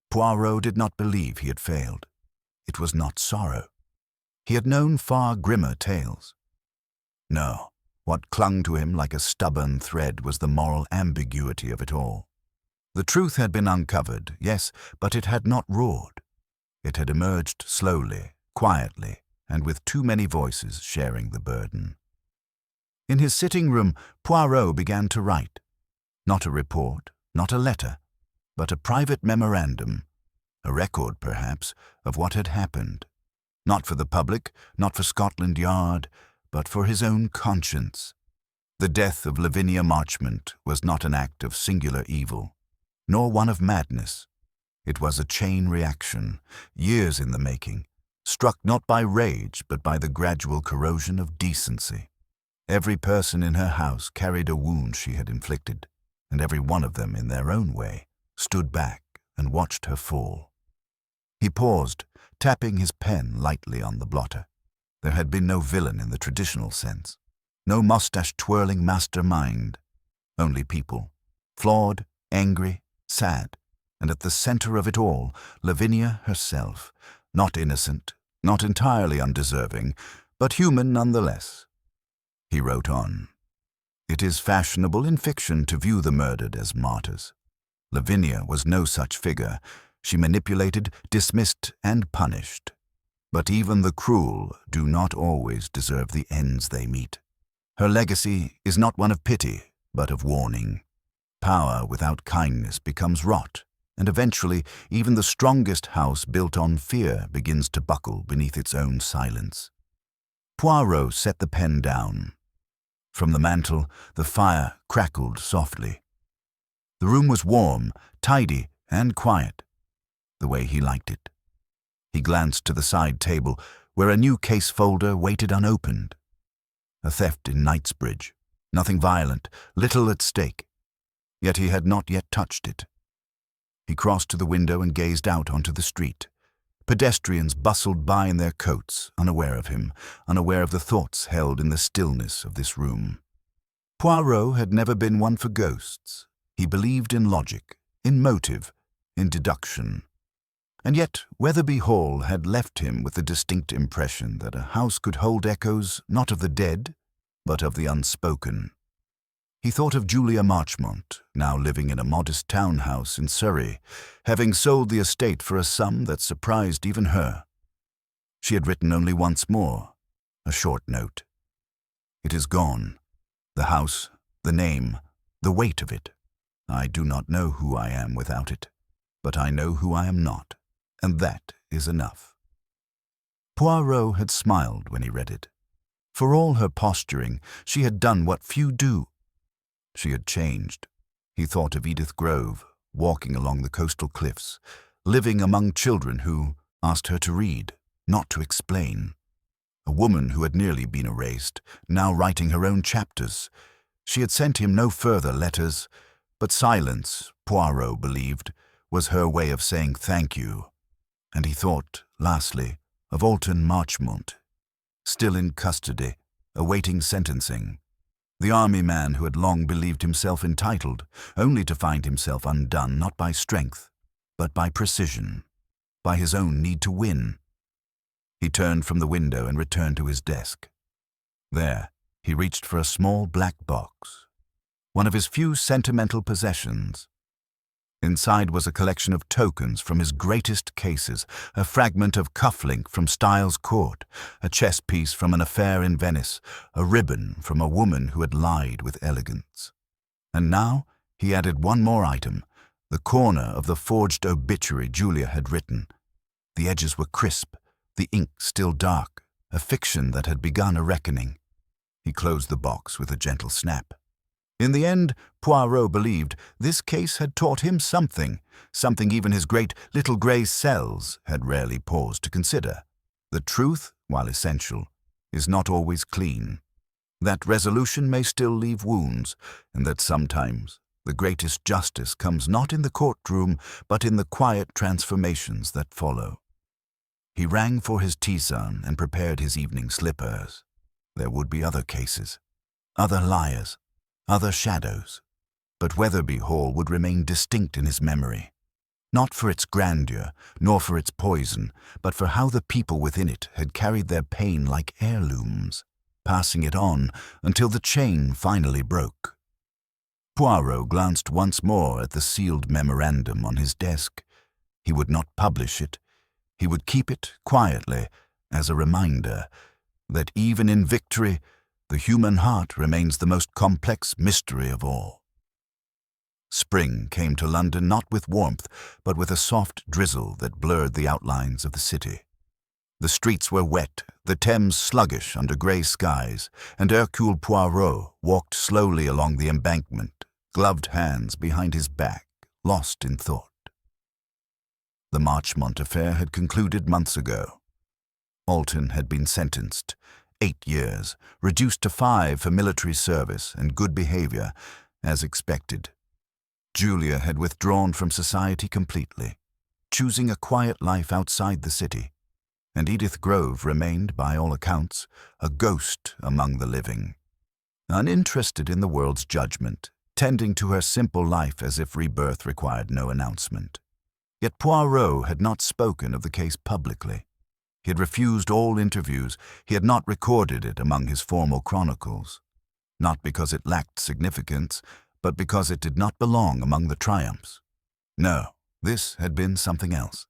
Poirot did not believe he had failed. It was not sorrow. He had known far grimmer tales. No. What clung to him like a stubborn thread was the moral ambiguity of it all. The truth had been uncovered, yes, but it had not roared. It had emerged slowly, quietly, and with too many voices sharing the burden. In his sitting room, Poirot began to write. Not a report, not a letter, but a private memorandum, a record, perhaps, of what had happened. Not for the public, not for Scotland Yard, but for his own conscience. The death of Lavinia Marchmont was not an act of singular evil, nor one of madness. It was a chain reaction, years in the making, struck not by rage but by the gradual corrosion of decency. Every person in her house carried a wound she had inflicted, and every one of them, in their own way, stood back and watched her fall. He paused, tapping his pen lightly on the blotter. There had been no villain in the traditional sense, no mustache-twirling mastermind, only people, flawed, angry, sad, and at the center of it all, Lavinia herself, not innocent, not entirely undeserving, but human nonetheless. He wrote on. It is fashionable in fiction to view the murdered as martyrs. Lavinia was no such figure. She manipulated, dismissed, and punished. But even the cruel do not always deserve the ends they meet. Her legacy is not one of pity, but of warning. Power without kindness becomes rot, and eventually even the strongest house built on fear begins to buckle beneath its own silence. Poirot set the pen down. From the mantel, the fire crackled softly. The room was warm, tidy, and quiet, the way he liked it. He glanced to the side table, where a new case folder waited unopened. A theft in Knightsbridge. Nothing violent, little at stake. Yet he had not yet touched it. He crossed to the window and gazed out onto the street. Pedestrians bustled by in their coats, unaware of him, unaware of the thoughts held in the stillness of this room. Poirot had never been one for ghosts. He believed in logic, in motive, in deduction. And yet Weatherby Hall had left him with the distinct impression that a house could hold echoes not of the dead, but of the unspoken. He thought of Julia Marchmont, now living in a modest townhouse in Surrey, having sold the estate for a sum that surprised even her. She had written only once more, a short note. It is gone. The house, the name, the weight of it. I do not know who I am without it, but I know who I am not, and that is enough. Poirot had smiled when he read it. For all her posturing, she had done what few do. She had changed. He thought of Edith Grove, walking along the coastal cliffs, living among children who asked her to read, not to explain. A woman who had nearly been erased, now writing her own chapters. She had sent him no further letters, but silence, Poirot believed, was her way of saying thank you. And he thought, lastly, of Alton Marchmont, still in custody, awaiting sentencing. The army man who had long believed himself entitled, only to find himself undone not by strength, but by precision, by his own need to win. He turned from the window and returned to his desk. There, he reached for a small black box, one of his few sentimental possessions. Inside was a collection of tokens from his greatest cases, a fragment of cufflink from Styles Court, a chess piece from an affair in Venice, a ribbon from a woman who had lied with elegance. And now he added one more item, the corner of the forged obituary Julia had written. The edges were crisp, the ink still dark, a fiction that had begun a reckoning. He closed the box with a gentle snap. In the end, Poirot believed this case had taught him something even his great little grey cells had rarely paused to consider. The truth, while essential, is not always clean. That resolution may still leave wounds, and that sometimes the greatest justice comes not in the courtroom, but in the quiet transformations that follow. He rang for his tisane and prepared his evening slippers. There would be other cases, other liars, other shadows, but Weatherby Hall would remain distinct in his memory, not for its grandeur, nor for its poison, but for how the people within it had carried their pain like heirlooms, passing it on until the chain finally broke. Poirot glanced once more at the sealed memorandum on his desk. He would not publish it. He would keep it quietly as a reminder that even in victory, the human heart remains the most complex mystery of all. Spring came to London not with warmth, but with a soft drizzle that blurred the outlines of the city. The streets were wet, the Thames sluggish under grey skies, and Hercule Poirot walked slowly along the embankment, gloved hands behind his back, lost in thought. The Marchmont affair had concluded months ago. Alton had been sentenced, 8 years, reduced to 5 for military service and good behavior, as expected. Julia had withdrawn from society completely, choosing a quiet life outside the city, and Edith Grove remained, by all accounts, a ghost among the living, uninterested in the world's judgment, tending to her simple life as if rebirth required no announcement. Yet Poirot had not spoken of the case publicly. He had refused all interviews. He had not recorded it among his formal chronicles, not because it lacked significance, but because it did not belong among the triumphs. No, this had been something else.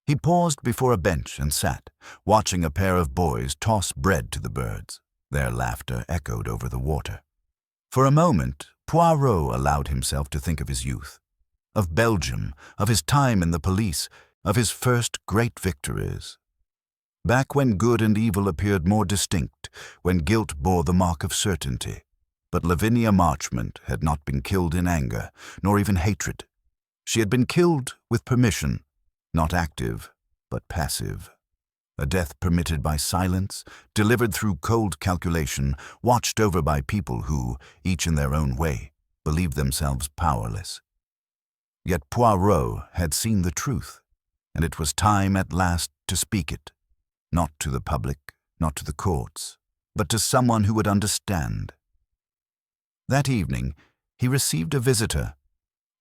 He paused before a bench and sat, watching a pair of boys toss bread to the birds. Their laughter echoed over the water. For a moment, Poirot allowed himself to think of his youth, of Belgium, of his time in the police, of his first great victories. Back when good and evil appeared more distinct, when guilt bore the mark of certainty. But Lavinia Marchmont had not been killed in anger, nor even hatred. She had been killed with permission, not active, but passive. A death permitted by silence, delivered through cold calculation, watched over by people who, each in their own way, believed themselves powerless. Yet Poirot had seen the truth, and it was time at last to speak it, not to the public, not to the courts, but to someone who would understand. That evening, he received a visitor,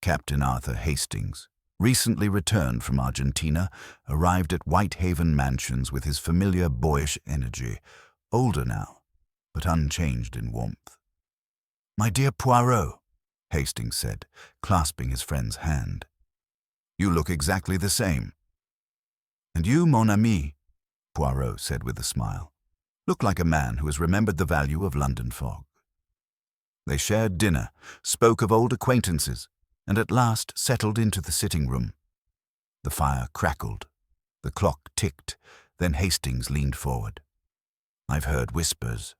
Captain Arthur Hastings, recently returned from Argentina, arrived at Whitehaven Mansions with his familiar boyish energy, older now, but unchanged in warmth. "My dear Poirot," Hastings said, clasping his friend's hand. "You look exactly the same." "And you, mon ami," Poirot said with a smile, "look like a man who has remembered the value of London fog." They shared dinner, spoke of old acquaintances, and at last settled into the sitting room. The fire crackled, the clock ticked, then Hastings leaned forward. "I've heard whispers.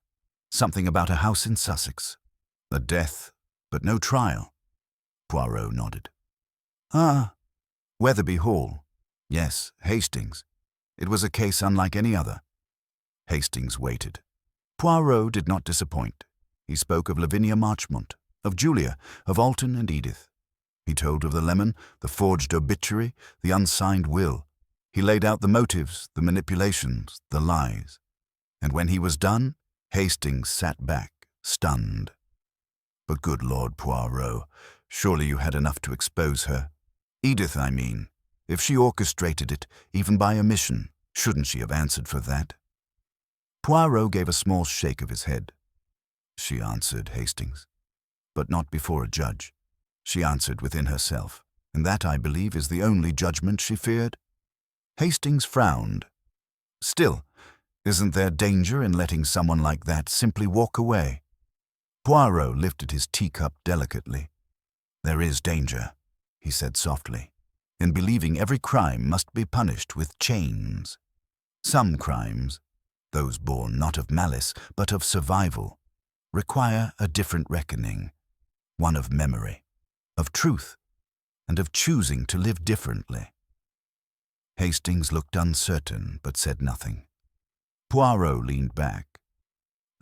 Something about a house in Sussex. A death, but no trial." Poirot nodded. "Ah, Wetherby Hall. Yes, Hastings. It was a case unlike any other." Hastings waited. Poirot did not disappoint. He spoke of Lavinia Marchmont, of Julia, of Alton and Edith. He told of the lemon, the forged obituary, the unsigned will. He laid out the motives, the manipulations, the lies. And when he was done, Hastings sat back, stunned. "But good Lord, Poirot, surely you had enough to expose her. Edith, I mean. If she orchestrated it, even by omission, shouldn't she have answered for that?" Poirot gave a small shake of his head. "She answered, Hastings, but not before a judge. She answered within herself, and that, I believe, is the only judgment she feared." Hastings frowned. "Still, isn't there danger in letting someone like that simply walk away?" Poirot lifted his teacup delicately. "There is danger," he said softly, "in believing every crime must be punished with chains. Some crimes, those born not of malice but of survival, require a different reckoning, one of memory, of truth, and of choosing to live differently." Hastings looked uncertain but said nothing. Poirot leaned back.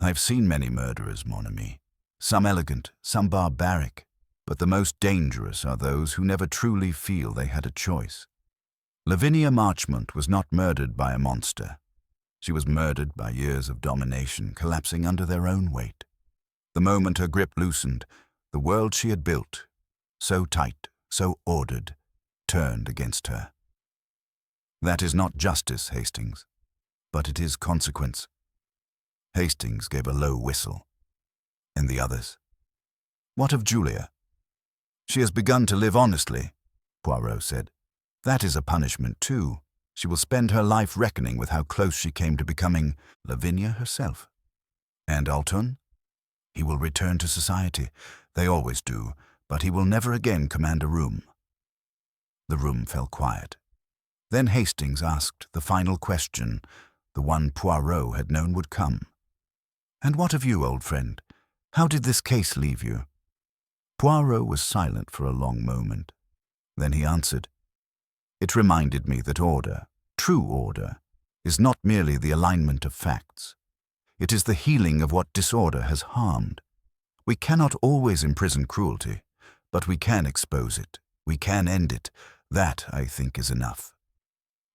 "I've seen many murderers, mon ami, some elegant, some barbaric, but the most dangerous are those who never truly feel they had a choice. Lavinia Marchmont was not murdered by a monster. She was murdered by years of domination collapsing under their own weight. The moment her grip loosened, the world she had built, so tight, so ordered, turned against her. That is not justice, Hastings, but it is consequence." Hastings gave a low whistle. "And the others? What of Julia?" "She has begun to live honestly," Poirot said. "That is a punishment too. She will spend her life reckoning with how close she came to becoming Lavinia herself." "And Alton?" "He will return to society. They always do, but he will never again command a room." The room fell quiet. Then Hastings asked the final question, the one Poirot had known would come. "And what of you, old friend? How did this case leave you?" Poirot was silent for a long moment. Then he answered, "It reminded me that order, true order, is not merely the alignment of facts. It is the healing of what disorder has harmed. We cannot always imprison cruelty, but we can expose it, we can end it. That, I think, is enough."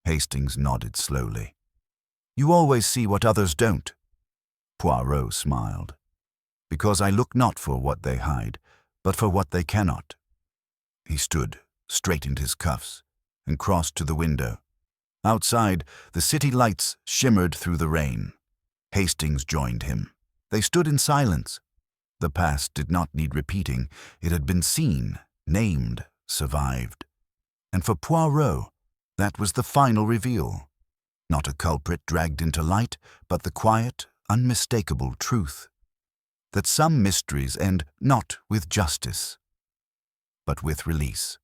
Hastings nodded slowly. "You always see what others don't." Poirot smiled. "Because I look not for what they hide, but for what they cannot." He stood, straightened his cuffs, and crossed to the window. Outside, the city lights shimmered through the rain. Hastings joined him. They stood in silence. The past did not need repeating. It had been seen, named, survived. And for Poirot, that was the final reveal. Not a culprit dragged into light, but the quiet, unmistakable truth. That some mysteries end not with justice, but with release.